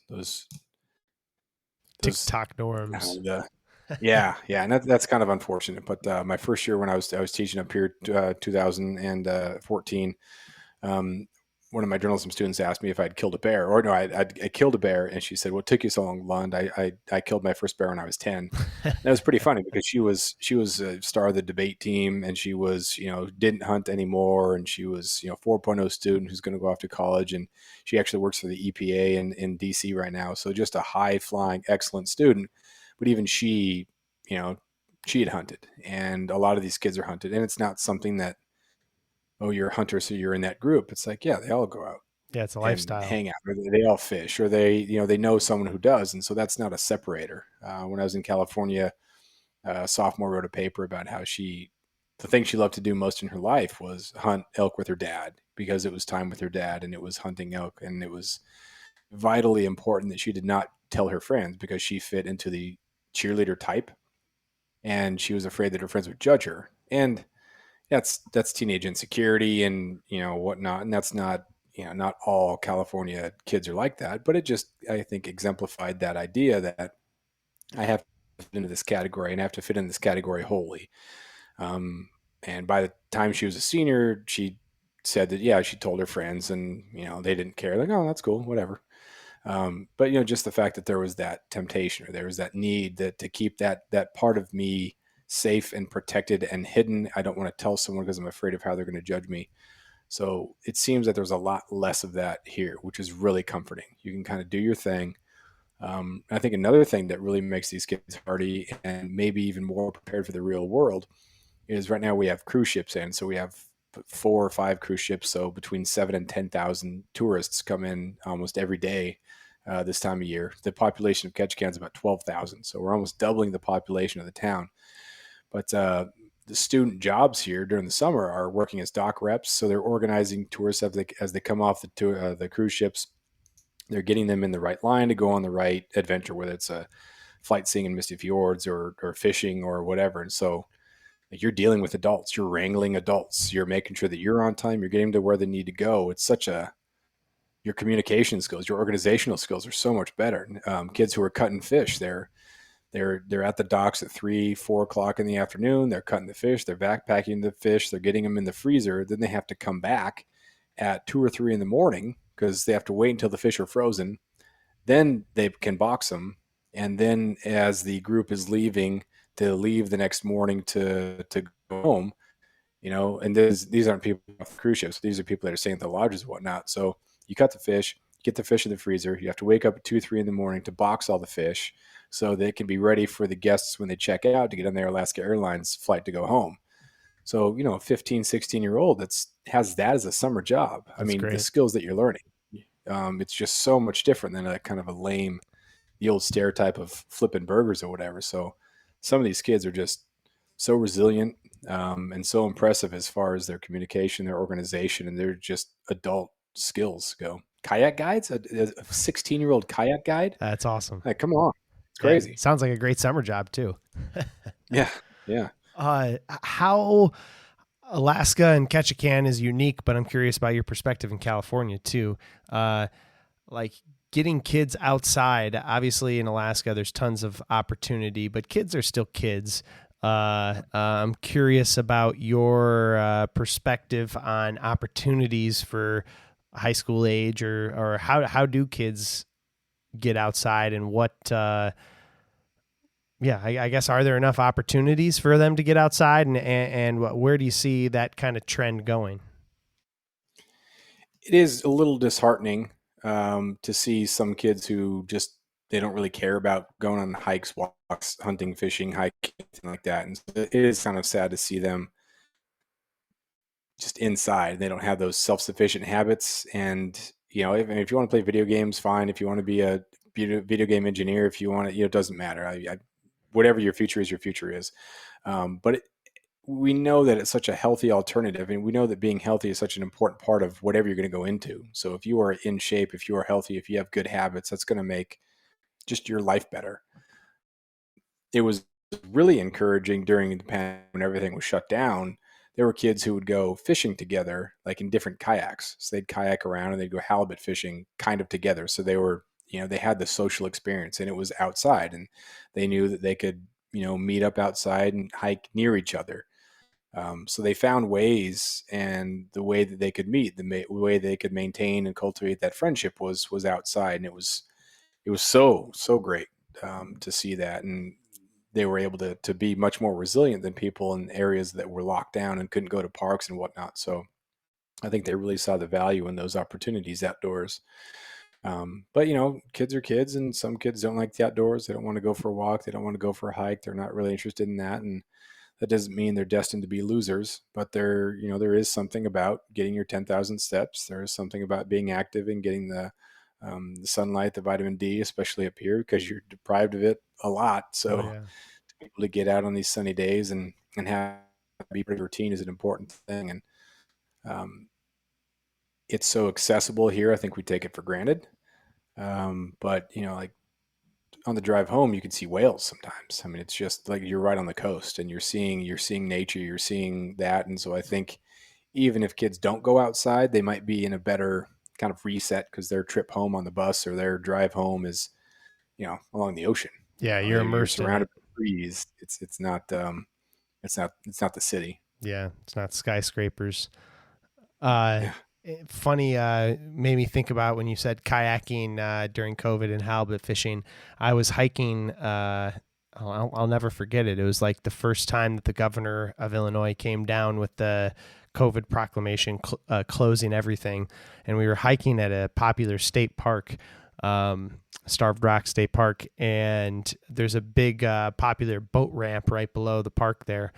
TikTok norms. Yeah, yeah, and that's kind of unfortunate. But my first year when I was teaching up here, 2014, um, one of my journalism students asked me if I'd killed a bear, or no, I killed a bear, and she said, "What took you so long, Lund?" I killed my first bear when I was 10. That was pretty funny because she was a star of the debate team, and she was, didn't hunt anymore, and she was, 4.0 student who's going to go off to college, and she actually works for the EPA in DC right now. So just a high flying, excellent student. But even she, you know, she had hunted, and a lot of these kids are hunted, and it's not something that, oh, you're a hunter, so you're in that group. It's like, yeah, they all go out Yeah, it's a and lifestyle. hang out, or they all fish, or they know someone who does, and so that's not a separator. When I was in California, sophomore wrote a paper about how the thing she loved to do most in her life was hunt elk with her dad because it was time with her dad and it was hunting elk, and it was vitally important that she did not tell her friends because she fit into the cheerleader type, and she was afraid that her friends would judge her. And that's teenage insecurity and whatnot, and that's not, not all California kids are like that, but it just, I think, exemplified that idea that I have to fit into this category and I have to fit in this category wholly. And by the time she was a senior, she said that, yeah, she told her friends, and they didn't care, like, oh, that's cool, whatever. But just the fact that there was that temptation, or there was that need that to keep that part of me safe and protected and hidden. I don't want to tell someone because I'm afraid of how they're going to judge me. So it seems that there's a lot less of that here, which is really comforting. You can kind of do your thing. I think another thing that really makes these kids hardy and maybe even more prepared for the real world is right now we have cruise ships in. So we have 4 or 5 cruise ships. So between 7 and 10,000 tourists come in almost every day this time of year. The population of Ketchikan is about 12,000. So we're almost doubling the population of the town. But the student jobs here during the summer are working as dock reps. So they're organizing tourists as they come off the cruise ships. They're getting them in the right line to go on the right adventure, whether it's a flight seeing in misty fjords or fishing or whatever. And so, like, you're dealing with adults, you're wrangling adults, you're making sure that you're on time, you're getting to where they need to go. It's such a your communication skills, your organizational skills are so much better. Kids who are cutting fish, they're at the docks at 3, 4 o'clock in the afternoon. They're cutting the fish, they're backpacking the fish, they're getting them in the freezer. Then they have to come back at 2 or 3 in the morning because they have to wait until the fish are frozen. Then they can box them, and then as the group is leaving to leave the next morning to go home, and these aren't people off the cruise ships. These are people that are staying at the lodges and whatnot. So you cut the fish, get the fish in the freezer. You have to wake up at 2, 3 in the morning to box all the fish so they can be ready for the guests when they check out to get on their Alaska Airlines flight to go home. So, a 15, 16-year-old has that as a summer job. I That's mean, the great. skills that you're learning, it's just so much different than a kind of a lame, the old stereotype of flipping burgers or whatever. So some of these kids are just so resilient, and so impressive as far as their communication, their organization, and their just adult skills go. Kayak guides, a 16-year-old kayak guide. That's awesome. Like, come on, it's Yeah, crazy. sounds like a great summer job too. Yeah, yeah. How Alaska and Ketchikan is unique, but I'm curious about your perspective in California too. Like getting kids outside, obviously in Alaska, there's tons of opportunity, but kids are still kids. I'm curious about your perspective on opportunities for high school age, or how do kids get outside, and what, I guess, are there enough opportunities for them to get outside, and where do you see that kind of trend going? It is a little disheartening to see some kids who just they don't really care about going on hikes, walks, hunting, fishing, hiking, anything like that. And so it is kind of sad to see them just inside. They don't have those self-sufficient habits. And if you want to play video games, fine. If you want to be a video game engineer, if you want to, it doesn't matter. Whatever your future is. But we know that it's such a healthy alternative, and we know that being healthy is such an important part of whatever you're going to go into. So if you are in shape, if you are healthy, if you have good habits, that's going to make just your life better. It was really encouraging during the pandemic when everything was shut down. There were kids who would go fishing together, like in different kayaks. So they'd kayak around and they'd go halibut fishing kind of together. So they were, they had the social experience, and it was outside, and they knew that they could meet up outside and hike near each other. So they found ways, and the way that they could meet, the way they could maintain and cultivate that friendship was outside, and it was so great to see that, and they were able to be much more resilient than people in areas that were locked down and couldn't go to parks and whatnot. So I think they really saw the value in those opportunities outdoors. But kids are kids, and some kids don't like the outdoors. They don't want to go for a walk. They don't want to go for a hike. They're not really interested in that, and that doesn't mean they're destined to be losers. But there is something about getting your 10,000 steps. There is something about being active and getting the sunlight, the vitamin D, especially up here, because you're deprived of it a lot. So Oh yeah. to be able to get out on these sunny days and have be pretty routine is an important thing. And um, it's so accessible here. I think we take it for granted. But like on the drive home, you can see whales sometimes. I mean, it's just like you're right on the coast, and you're seeing nature, you're seeing that. And so I think even if kids don't go outside, they might be in a better kind of reset because their trip home on the bus or their drive home is along the ocean. Yeah, you're You're immersed in surrounded it. by trees. It's not the city. Yeah, it's not skyscrapers. Uh, Yeah. Funny, made me think about when you said kayaking during COVID and halibut fishing. I was hiking. I'll never forget it. It was like the first time that the governor of Illinois came down with the COVID proclamation closing everything, and we were hiking at a popular state park, Starved Rock State Park, and there's a big popular boat ramp right below the park there.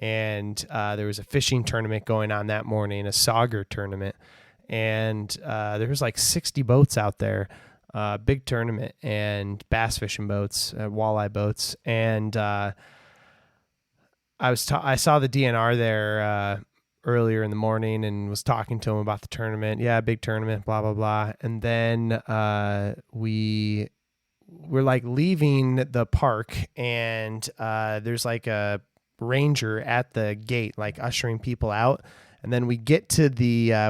And there was a fishing tournament going on that morning, a sauger tournament, and there was like 60 boats out there, big tournament, and bass fishing boats, walleye boats, and I saw the DNR there earlier in the morning and was talking to him about the tournament. Yeah, big tournament, blah blah blah, and then we're like leaving the park, and there's like a ranger at the gate, like ushering people out. And then we get to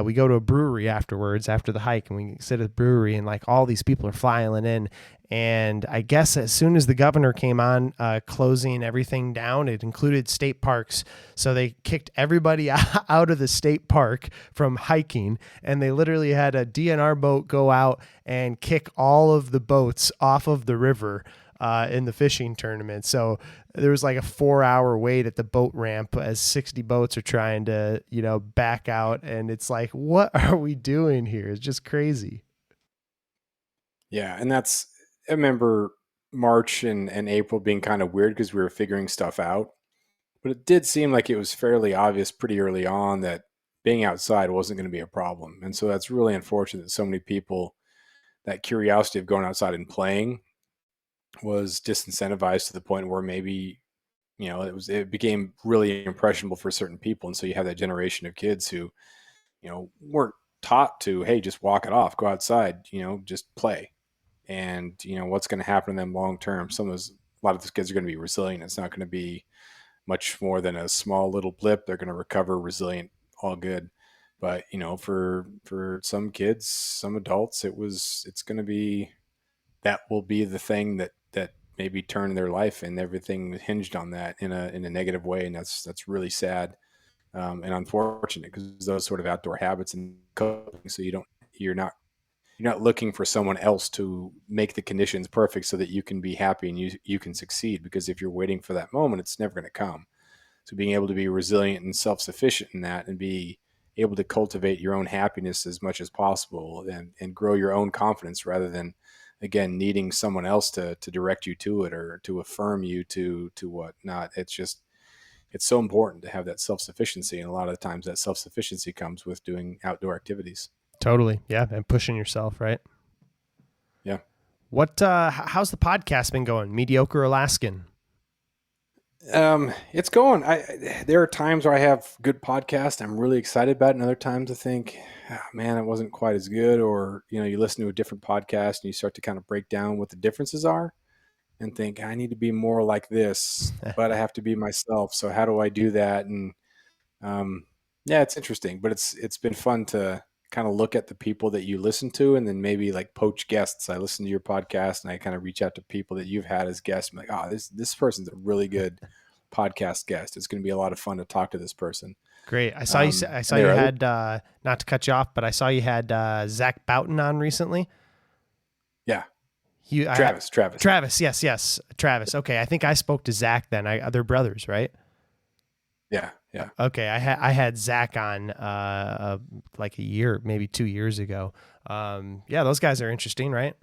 we go to a brewery afterwards, after the hike, and we sit at the brewery, and like all these people are filing in. And I guess as soon as the governor came on, closing everything down, it included state parks. So they kicked everybody out of the state park from hiking, and they literally had a DNR boat go out and kick all of the boats off of the river in the fishing tournament. So there was like a 4-hour wait at the boat ramp as 60 boats are trying to, back out. And it's like, what are we doing here? It's just crazy. Yeah, and I remember March and April being kind of weird because we were figuring stuff out. But it did seem like it was fairly obvious pretty early on that being outside wasn't going to be a problem. And so that's really unfortunate that so many people, that curiosity of going outside and playing was disincentivized to the point where maybe, it became really impressionable for certain people. And so you have that generation of kids who, weren't taught to, hey, just walk it off, go outside, just play. And what's going to happen to them long term. A lot of those kids are going to be resilient. It's not going to be much more than a small little blip. They're going to recover resilient, all good. But for some kids, some adults, it's going to be, that will be the thing that maybe turned their life, and everything hinged on that in a negative way. And that's really sad and unfortunate, because those sort of outdoor habits and coping, so you're not looking for someone else to make the conditions perfect so that you can be happy and you can succeed, because if you're waiting for that moment, it's never going to come. So being able to be resilient and self-sufficient in that, and be able to cultivate your own happiness as much as possible, and grow your own confidence, rather than, again, needing someone else to direct you to it or to affirm you to what not. It's so important to have that self-sufficiency. And a lot of the times that self-sufficiency comes with doing outdoor activities. Totally. Yeah. And pushing yourself, right? Yeah. How's the podcast been going? Mediocre Alaskan. It's going. There are times where I have good podcasts I'm really excited about, and other times I think, oh, man, it wasn't quite as good. Or you listen to a different podcast and you start to kind of break down what the differences are, and think, I need to be more like this, but I have to be myself. So how do I do that? And yeah, it's interesting, but it's been fun to kind of look at the people that you listen to and then maybe like poach guests. I listen to your podcast and I kind of reach out to people that you've had as guests. I'm like, oh, this person's a really good podcast guest. It's going to be a lot of fun to talk to this person. Great. I saw you. I saw you had not to cut you off, but I saw you had Zach Boughton on recently. Yeah. Travis. Yes. Travis. Okay. I think I spoke to Zach then. They're brothers, right? Yeah. Okay. I had Zach on like a year, maybe 2 years ago. Yeah, those guys are interesting, right?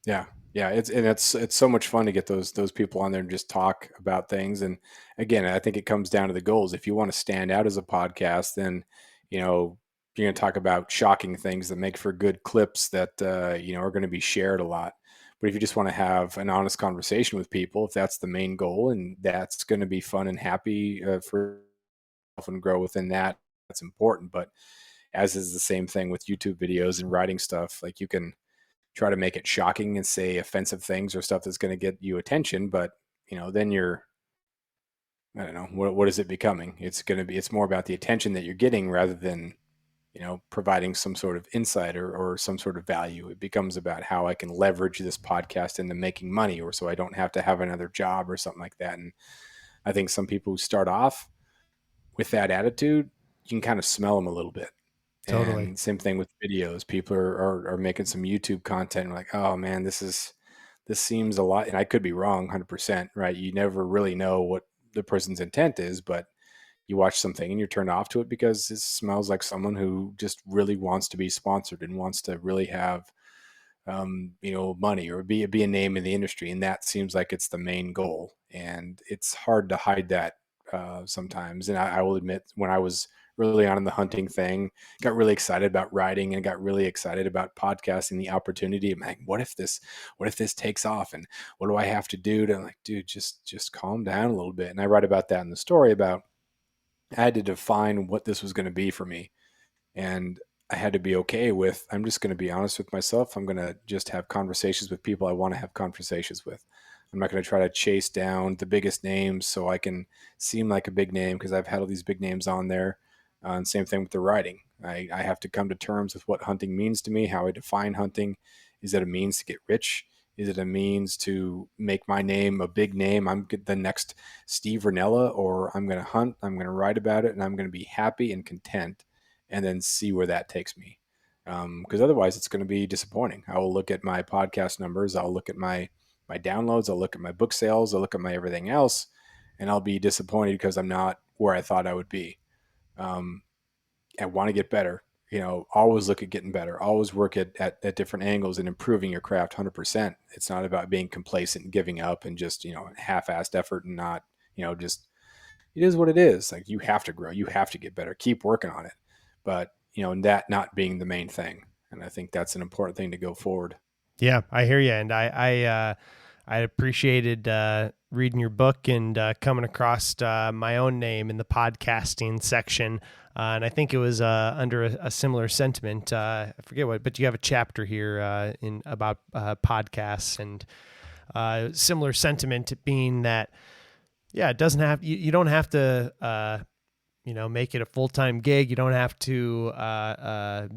Yeah. It's so much fun to get those people on there and just talk about things. And again, I think it comes down to the goals. If you want to stand out as a podcast, then you're going to talk about shocking things that make for good clips that are going to be shared a lot. But if you just want to have an honest conversation with people, if that's the main goal and that's going to be fun and happy for yourself and grow within that, that's important. But as is the same thing with YouTube videos and writing stuff, like you can try to make it shocking and say offensive things or stuff that's going to get you attention, but then I don't know, what is it becoming? It's more about the attention that you're getting rather than providing some sort of insight or some sort of value. It becomes about how I can leverage this podcast into making money, or so I don't have to have another job or something like that. And I think some people who start off with that attitude, you can kind of smell them a little bit. Totally. And same thing with videos. People are making some YouTube content and like, oh man, this seems a lot. And I could be wrong 100%, right? You never really know what the person's intent is, but you watch something and you're turned off to it because it smells like someone who just really wants to be sponsored and wants to really have, money or be a name in the industry. And that seems like it's the main goal. And it's hard to hide that sometimes. And I will admit, when I was early on in the hunting thing, got really excited about writing and got really excited about podcasting, the opportunity. I'm like, what if this takes off and what do I have to do to, like, dude, just calm down a little bit. And I write about that in the story about I had to define what this was going to be for me. And I had to be okay with, I'm just going to be honest with myself. I'm going to just have conversations with people I want to have conversations with. I'm not going to try to chase down the biggest names so I can seem like a big name because I've had all these big names on there. And same thing with the writing. I have to come to terms with what hunting means to me, how I define hunting. Is it a means to get rich? Is it a means to make my name a big name? I'm the next Steve Ranella, or I'm going to hunt, I'm going to write about it, and I'm going to be happy and content and then see where that takes me. Because otherwise it's going to be disappointing. I will look at my podcast numbers. I'll look at my downloads. I'll look at my book sales. I'll look at my everything else, and I'll be disappointed because I'm not where I thought I would be. I want to get better. Always look at getting better, always work at different angles and improving your craft 100%. It's not about being complacent and giving up and just, half-assed effort and not, just, it is what it is. Like, you have to grow, you have to get better, keep working on it. But, that not being the main thing. And I think that's an important thing to go forward. Yeah, I hear you. And I appreciated reading your book and coming across my own name in the podcasting section. And I think it was under a similar sentiment. I forget what, but you have a chapter here in about podcasts and similar sentiment being that, yeah, it doesn't have, you don't have to, make it a full-time gig. You don't have to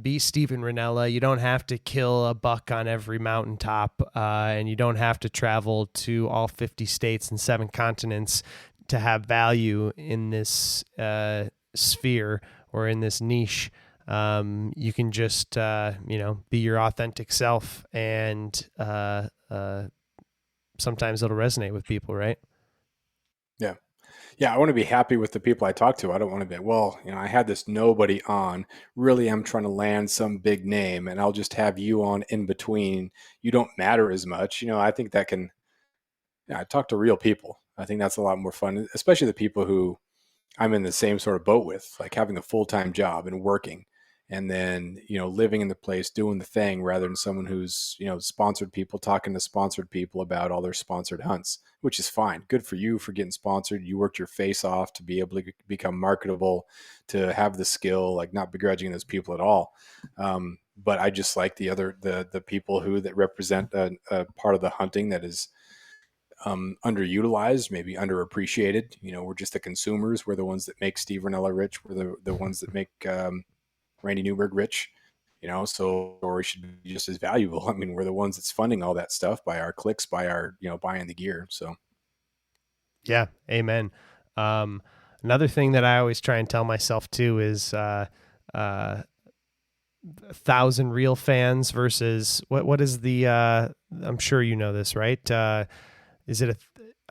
be Steven Ranella. You don't have to kill a buck on every mountaintop. And you don't have to travel to all 50 states and 7 continents to have value in this sphere or in this niche. You can just, be your authentic self, and sometimes it'll resonate with people, right? Yeah. Yeah, I want to be happy with the people I talk to. I don't want to be, I had this nobody on. Really, I'm trying to land some big name, and I'll just have you on in between. You don't matter as much. I think that can, I talk to real people. I think that's a lot more fun, especially the people who I'm in the same sort of boat with, like having a full-time job and working, and then, living in the place, doing the thing, rather than someone who's, sponsored people, talking to sponsored people about all their sponsored hunts, which is fine. Good for you for getting sponsored. You worked your face off to be able to become marketable, to have the skill, like, not begrudging those people at all. But I just like the people that represent a part of the hunting that is underutilized, maybe underappreciated. We're just the consumers. We're the ones that make Steve Ranella rich. We're the ones that make, Randy Newberg rich, so stories should be just as valuable. I mean, we're the ones that's funding all that stuff by our clicks, by our, buying the gear. So Yeah. Amen. Um, Another thing that I always try and tell myself too is, 1,000 real fans versus what is the, I'm sure you know this, right? Is it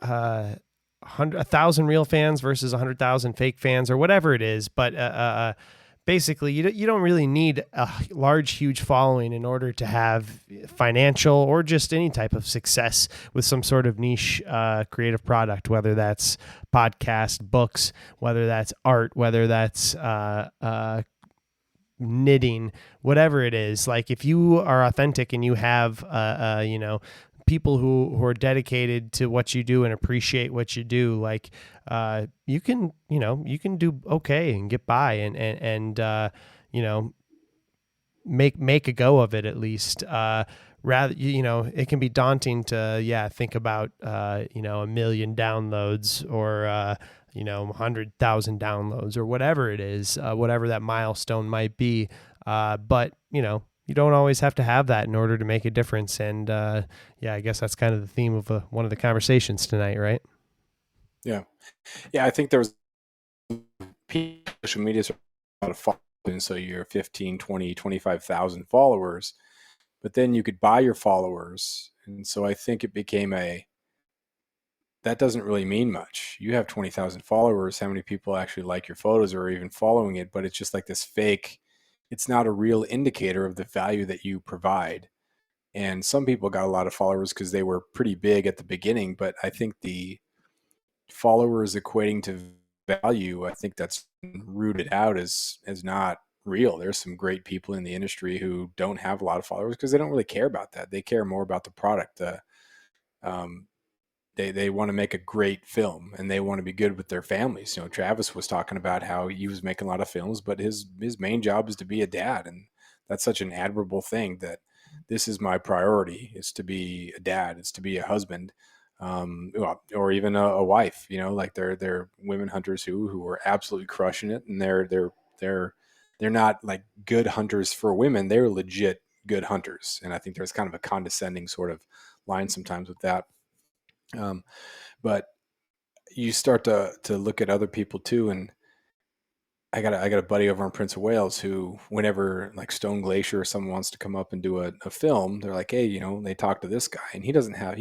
1,000 real fans versus 100,000 fake fans or whatever it is? But basically, you don't really need a large, huge following in order to have financial or just any type of success with some sort of niche creative product, whether that's podcast, books, whether that's art, whether that's knitting, whatever it is. Like if you are authentic and you have, people who are dedicated to what you do and appreciate what you do, like, you can do okay and get by and make a go of it at least. Rather, it can be daunting to, think about, 1 million downloads or, 100,000 downloads or whatever it is, whatever that milestone might be. But, you don't always have to have that in order to make a difference. And, I guess that's kind of the theme of one of the conversations tonight, right? yeah. I think there was social media, a lot of following, so you're 15, 20, 25,000 followers, but then you could buy your followers. And so I think it became that doesn't really mean much. You have 20,000 followers. How many people actually like your photos or even following it? But it's just like this fake, it's not a real indicator of the value that you provide. And some people got a lot of followers because they were pretty big at the beginning, but I think the followers equating to value, I think that's rooted out as not real. There's some great people in the industry who don't have a lot of followers because they don't really care about that. They care more about the product. They want to make a great film and they want to be good with their families. Travis was talking about how he was making a lot of films, but his main job is to be a dad. And that's such an admirable thing, that this is my priority, is to be a dad, is to be a husband, or even a wife, like they're women hunters who are absolutely crushing it. And they're not like good hunters for women. They're legit good hunters. And I think there's kind of a condescending sort of line sometimes with that. But you start to look at other people too. And I got a buddy over in Prince of Wales who, whenever like Stone Glacier or someone wants to come up and do a film, they're like, hey, they talk to this guy, and he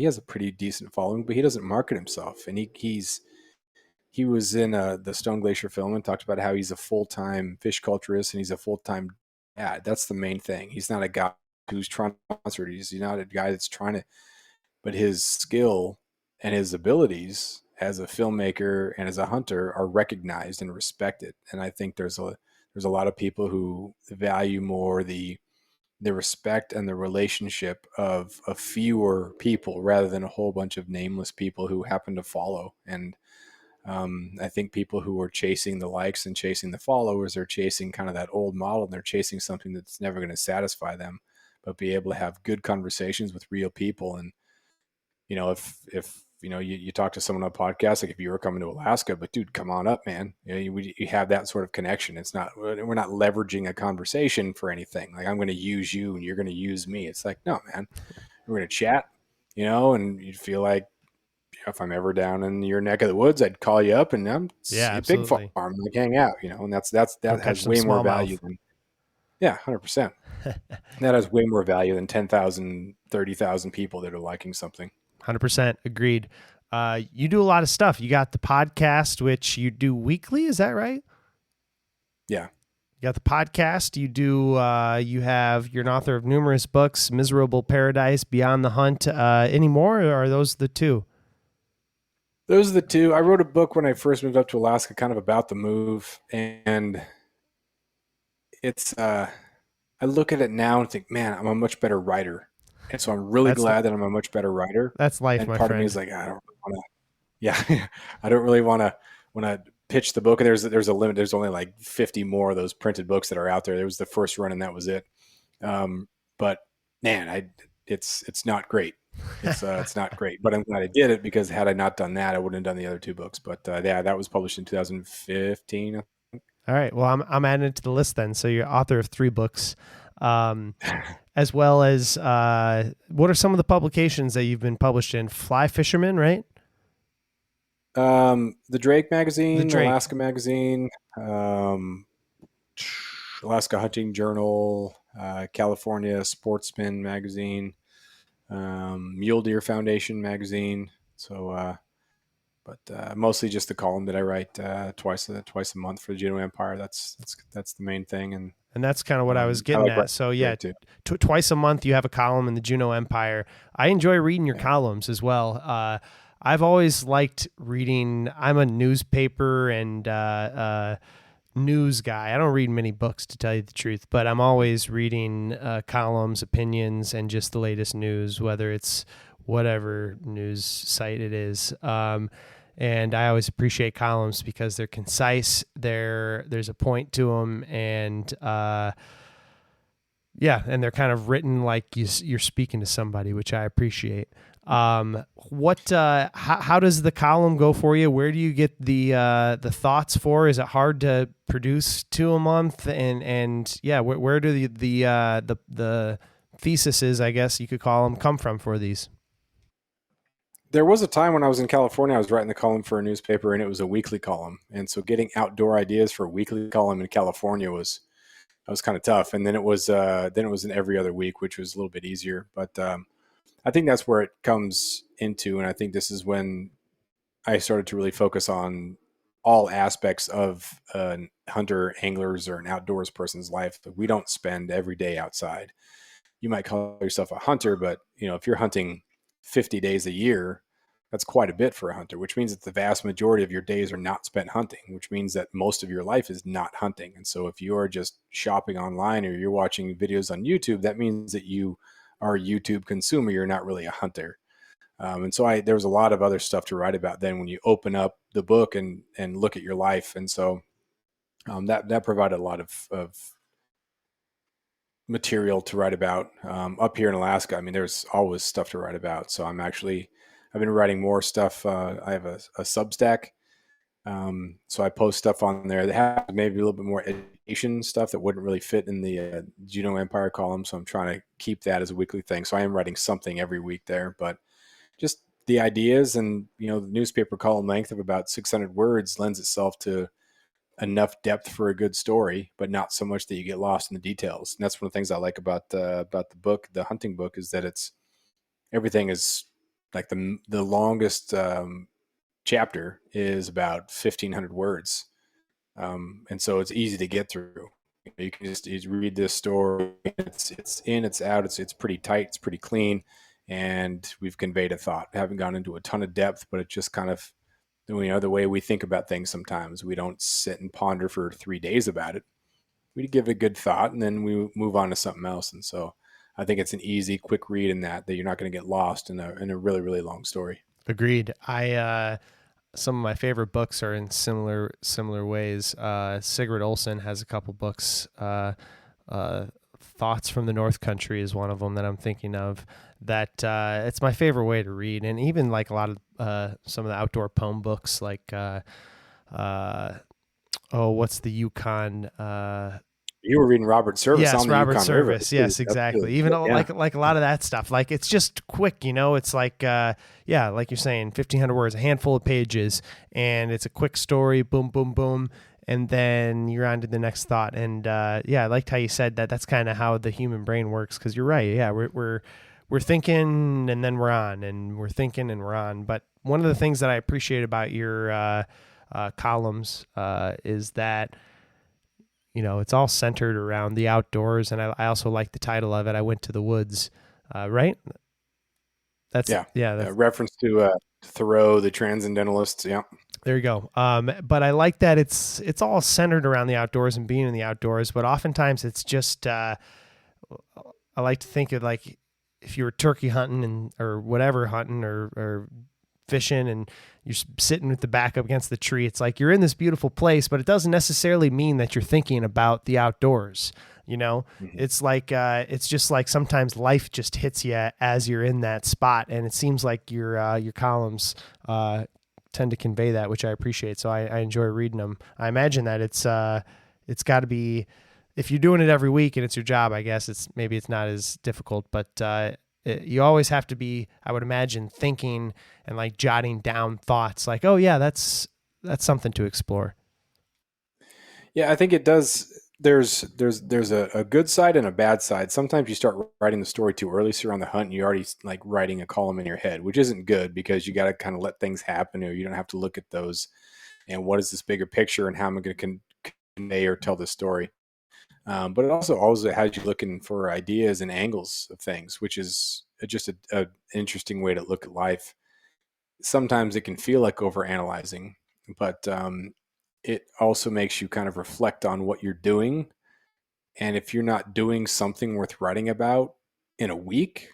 has a pretty decent following, but he doesn't market himself. And he was in the Stone Glacier film and talked about how he's a full-time fish culturist and he's a full-time dad. That's the main thing. He's not a guy who's trying to sponsor it. He's not a guy that's trying to, but his skill and his abilities as a filmmaker and as a hunter are recognized and respected. And I think there's a lot of people who value more the respect and the relationship of fewer people rather than a whole bunch of nameless people who happen to follow. And I think people who are chasing the likes and chasing the followers are chasing kind of that old model, and they're chasing something that's never going to satisfy them, but be able to have good conversations with real people. And if you talk to someone on a podcast, like if you were coming to Alaska, but dude, come on up, man. You have that sort of connection. We're not leveraging a conversation for anything. Like I'm going to use you and you're going to use me. It's like, no, man, we're going to chat, and you feel like, if I'm ever down in your neck of the woods, I'd call you up and a big farm, like hang out, and that has way more value than, 100%. That has way more value than 10,000, 30,000 people that are liking something. 100% agreed. You do a lot of stuff. You got the podcast, which you do weekly. Is that right? Yeah. You got the podcast. You do. You're an author of numerous books: Miserable Paradise, Beyond the Hunt. Any more? Or are those the two? Those are the two. I wrote a book when I first moved up to Alaska, kind of about the move, and it's. I look at it now and think, man, I'm a much better writer. And so I'm really glad that I'm a much better writer. That's life, and my part friend. of me is like, I don't want to. Yeah, I don't really want to pitch the book. And there's a limit. There's only like 50 more of those printed books that are out there. There was the first run, and that was it. But man, it's not great. It's not great. But I'm glad I did it, because had I not done that, I wouldn't have done the other two books. But that was published in 2015. All right. Well, I'm adding it to the list then. So you're author of 3 books, as well as what are some of the publications that you've been published in? Fly Fisherman, right? The Drake magazine, The Drake. Alaska magazine, Alaska Hunting Journal, California Sportsman magazine, Mule Deer Foundation magazine. So, but mostly just the column that I write twice a month for the Juneau Empire. That's the main thing, and that's kind of what I was getting like at. writing So yeah, too. Twice a month you have a column in the Juneau Empire. I enjoy reading your columns as well. I've always liked reading. I'm a newspaper and news guy. I don't read many books, to tell you the truth, but I'm always reading columns, opinions, and just the latest news, whether it's whatever news site it is. And I always appreciate columns because they're concise. There's a point to them, and and they're kind of written like you're speaking to somebody, which I appreciate. How does the column go for you? Where do you get the thoughts for? Is it hard to produce 2 a month? And where do the theses, I guess you could call them, come from for these? There was a time when I was in California, I was writing the column for a newspaper, and it was a weekly column. And so getting outdoor ideas for a weekly column in California was kind of tough. And then it was an every other week, which was a little bit easier. But I think that's where it comes into, and I think this is when I started to really focus on all aspects of a hunter, anglers, or an outdoors person's life. We don't spend every day outside. You might call yourself a hunter, but if you're hunting 50 days a year, that's quite a bit for a hunter, which means that the vast majority of your days are not spent hunting, which means that most of your life is not hunting. And so if you are just shopping online or you're watching videos on YouTube, that means that you are a YouTube consumer. You're not really a hunter. And so there was a lot of other stuff to write about then when you open up the book and look at your life. And so that provided a lot of material to write about. Up here in Alaska, I mean, there's always stuff to write about. So I've been writing more stuff. I have a Substack. So I post stuff on there that has maybe a little bit more education stuff that wouldn't really fit in the Juneau Empire column. So I'm trying to keep that as a weekly thing. So I am writing something every week there, but just the ideas and, the newspaper column length of about 600 words lends itself to enough depth for a good story, but not so much that you get lost in the details. And that's one of the things I like about the book, the hunting book, is that everything is like the longest chapter is about 1,500 words. And so it's easy to get through. You can just read this story. It's in, it's out. It's pretty tight. It's pretty clean. And we've conveyed a thought. I haven't gone into a ton of depth, but it's just kind of, the way we think about things sometimes. We don't sit and ponder for 3 days about it. We give it a good thought, and then we move on to something else. And so I think it's an easy, quick read in that you're not going to get lost in a really, really long story. Agreed. Some of my favorite books are in similar ways. Sigrid Olson has a couple books. Thoughts from the North Country is one of them that I'm thinking of. That it's my favorite way to read, and even like a lot of some of the outdoor poem books, like what's the Yukon? You were reading Robert Service. Yes, on the Robert Yukon Service. River. Yes, exactly. Even like a lot of that stuff. Like it's just quick, It's like like you're saying, 1,500 words, a handful of pages, and it's a quick story. Boom, boom, boom. And then you're on to the next thought. And I liked how you said that. That's kind of how the human brain works. Because you're right. Yeah, we're thinking and then we're on, and we're thinking and we're on. But one of the things that I appreciate about your columns is that it's all centered around the outdoors. And I also like the title of it. I Went to the Woods, right? That's a reference to Thoreau, the Transcendentalist. Yeah. There you go. But I like that it's all centered around the outdoors and being in the outdoors. But oftentimes it's just I like to think of like if you were turkey hunting or whatever hunting or fishing and you're sitting with the back up against the tree. It's like you're in this beautiful place, but it doesn't necessarily mean that you're thinking about the outdoors. Mm-hmm. It's like it's just like sometimes life just hits you as you're in that spot, and it seems like your columns tend to convey that, which I appreciate. So I enjoy reading them. I imagine that it's got to be, if you're doing it every week and it's your job, I guess maybe it's not as difficult, but you always have to be, I would imagine, thinking and like jotting down thoughts like, oh yeah, that's something to explore. Yeah, I think it does. There's a good side and a bad side. Sometimes you start writing the story too early, so you're on the hunt and you're already like writing a column in your head, which isn't good because you got to kind of let things happen, or you don't have to look at those and what is this bigger picture and how am I going to convey or tell this story. But it also always has you looking for ideas and angles of things, which is just an interesting way to look at life. Sometimes it can feel like overanalyzing, but it also makes you kind of reflect on what you're doing. And if you're not doing something worth writing about in a week,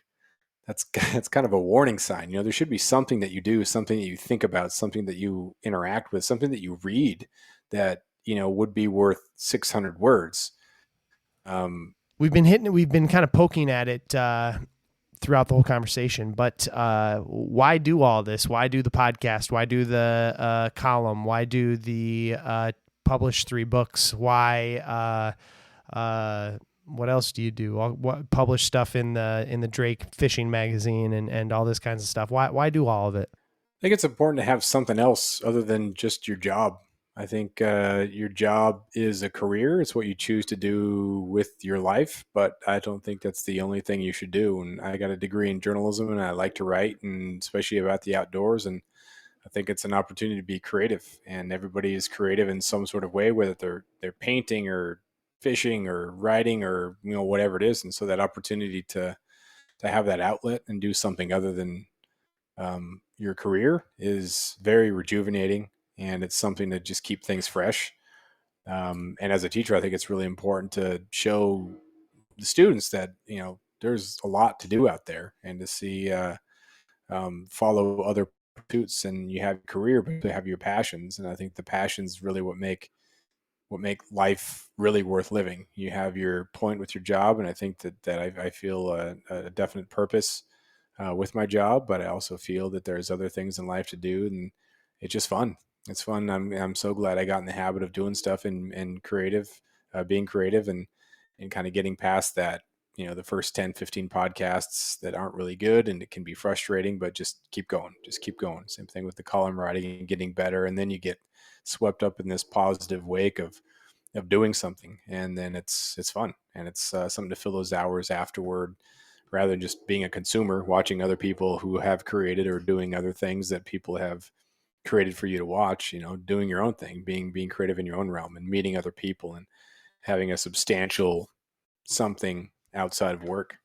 that's kind of a warning sign. There should be something that you do, something that you think about, something that you interact with, something that you read that would be worth 600 words. We've been kind of poking at it throughout the whole conversation, but why do all this? Why do the podcast? Why do the column? Why do the publish 3 books? Why what else do you do? Publish stuff in the Drake fishing magazine and all this kinds of stuff. Why do all of it? I think it's important to have something else other than just your job. I think your job is a career. It's what you choose to do with your life, but I don't think that's the only thing you should do. And I got a degree in journalism and I like to write, and especially about the outdoors. And I think it's an opportunity to be creative, and everybody is creative in some sort of way, whether they're painting or fishing or writing or whatever it is. And so that opportunity to have that outlet and do something other than your career is very rejuvenating, and it's something to just keep things fresh. And as a teacher, I think it's really important to show the students that there's a lot to do out there, and to see follow other pursuits. And you have your career, but you have your passions, and I think the passions really what make life really worth living. You have your point with your job, and I think that I feel a definite purpose with my job, but I also feel that there's other things in life to do, and it's just fun. It's fun. I'm so glad I got in the habit of doing stuff and creative, being creative, and kind of getting past that. The first 10, 15 podcasts that aren't really good, and it can be frustrating, but just keep going. Just keep going. Same thing with the column writing and getting better, and then you get swept up in this positive wake of doing something, and then it's fun, and it's something to fill those hours afterward, rather than just being a consumer watching other people who have created or doing other things that people have created for you to watch. Doing your own thing, being creative in your own realm, and meeting other people, and having a substantial something outside of work.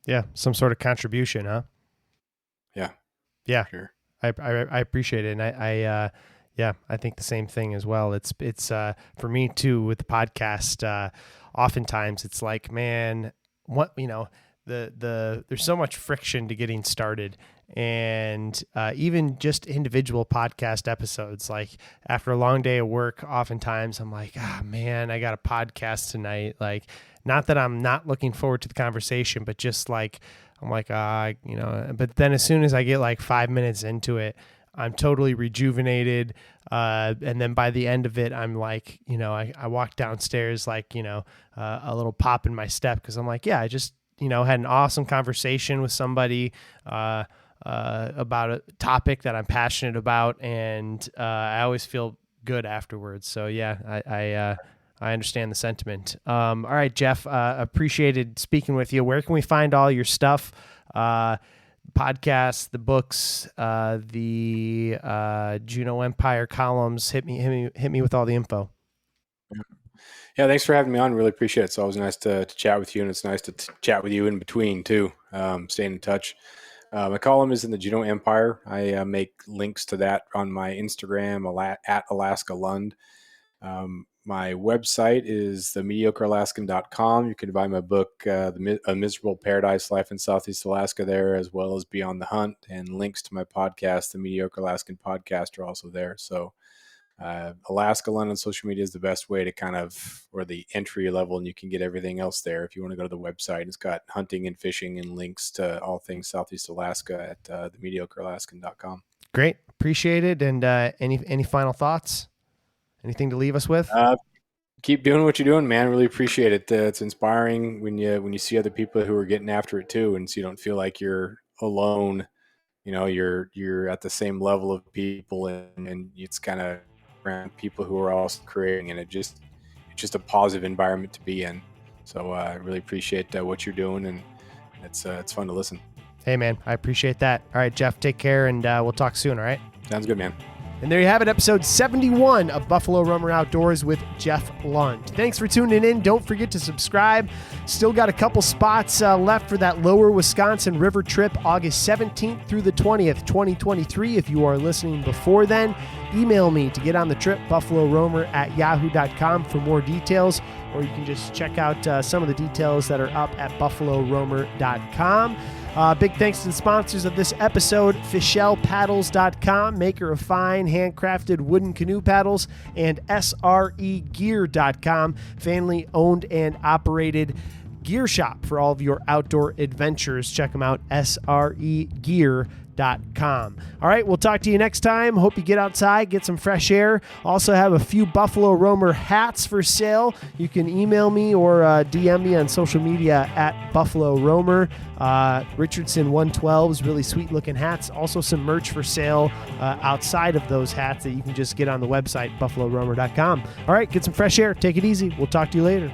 Yeah, some sort of contribution, huh? Yeah, Sure. I appreciate it, and I think the same thing as well. It's for me too with the podcast. Oftentimes it's like, man, what there's so much friction to getting started, and even just individual podcast episodes. Like after a long day of work, oftentimes I'm like, man, I got a podcast tonight. Like, not that I'm not looking forward to the conversation, but just like I'm like, But then as soon as I get like 5 minutes into it, I'm totally rejuvenated. And then by the end of it, I'm like, I walk downstairs like, a little pop in my step, because I'm like, yeah, I just had an awesome conversation with somebody about a topic that I'm passionate about, and I always feel good afterwards. So yeah, I understand the sentiment. All right, Jeff, appreciated speaking with you. Where can we find all your stuff? Podcasts, the books, the Juno Empire columns. Hit me with all the info. Yeah, thanks for having me on. Really appreciate it. It's always nice to chat with you, and it's nice to chat with you in between too. Staying in touch. My column is in the Juno Empire. I make links to that on my Instagram at Alaska Lund. My website is themediocrealaskan.com. You can buy my book, A Miserable Paradise Life in Southeast Alaska, there, as well as Beyond the Hunt, and links to my podcast, The Mediocre Alaskan Podcast, are also there. So Alaska Lund on social media is the best way to or the entry level, and you can get everything else there. If you want to go to the website, it's got hunting and fishing and links to all things Southeast Alaska at themediocrealaskan.com. Great. appreciate it. And any final thoughts? Anything to leave us with? Keep doing what you're doing, man. Really appreciate it. It's inspiring when you see other people who are getting after it too, and so you don't feel like you're alone. You're at the same level of people, and it's kind of around people who are also creating, and it's just a positive environment to be in. So I really appreciate what you're doing, and it's fun to listen. Hey, man, I appreciate that. All right, Jeff, take care, and we'll talk soon, all right? Sounds good, man. And there you have it, episode 71 of Buffalo Roamer Outdoors with Jeff Lund. Thanks for tuning in. Don't forget to subscribe. Still got a couple spots left for that Lower Wisconsin River trip, August 17th through the 20th, 2023. If you are listening before then, email me to get on the trip, buffaloroamer@yahoo.com for more details, or you can just check out some of the details that are up at buffaloroamer.com. Big thanks to the sponsors of this episode, FishelPaddles.com, maker of fine handcrafted wooden canoe paddles, and SREGear.com, family owned and operated gear shop for all of your outdoor adventures. Check them out, SREGear.com. All right, we'll talk to you next time. Hope you get outside, get some fresh air. Also have a few Buffalo Roamer hats for sale. You can email me or DM me on social media at Buffalo Roamer. Richardson 112s, really sweet looking hats. Also some merch for sale outside of those hats that you can just get on the website, buffaloroamer.com. All right, get some fresh air. Take it easy. We'll talk to you later.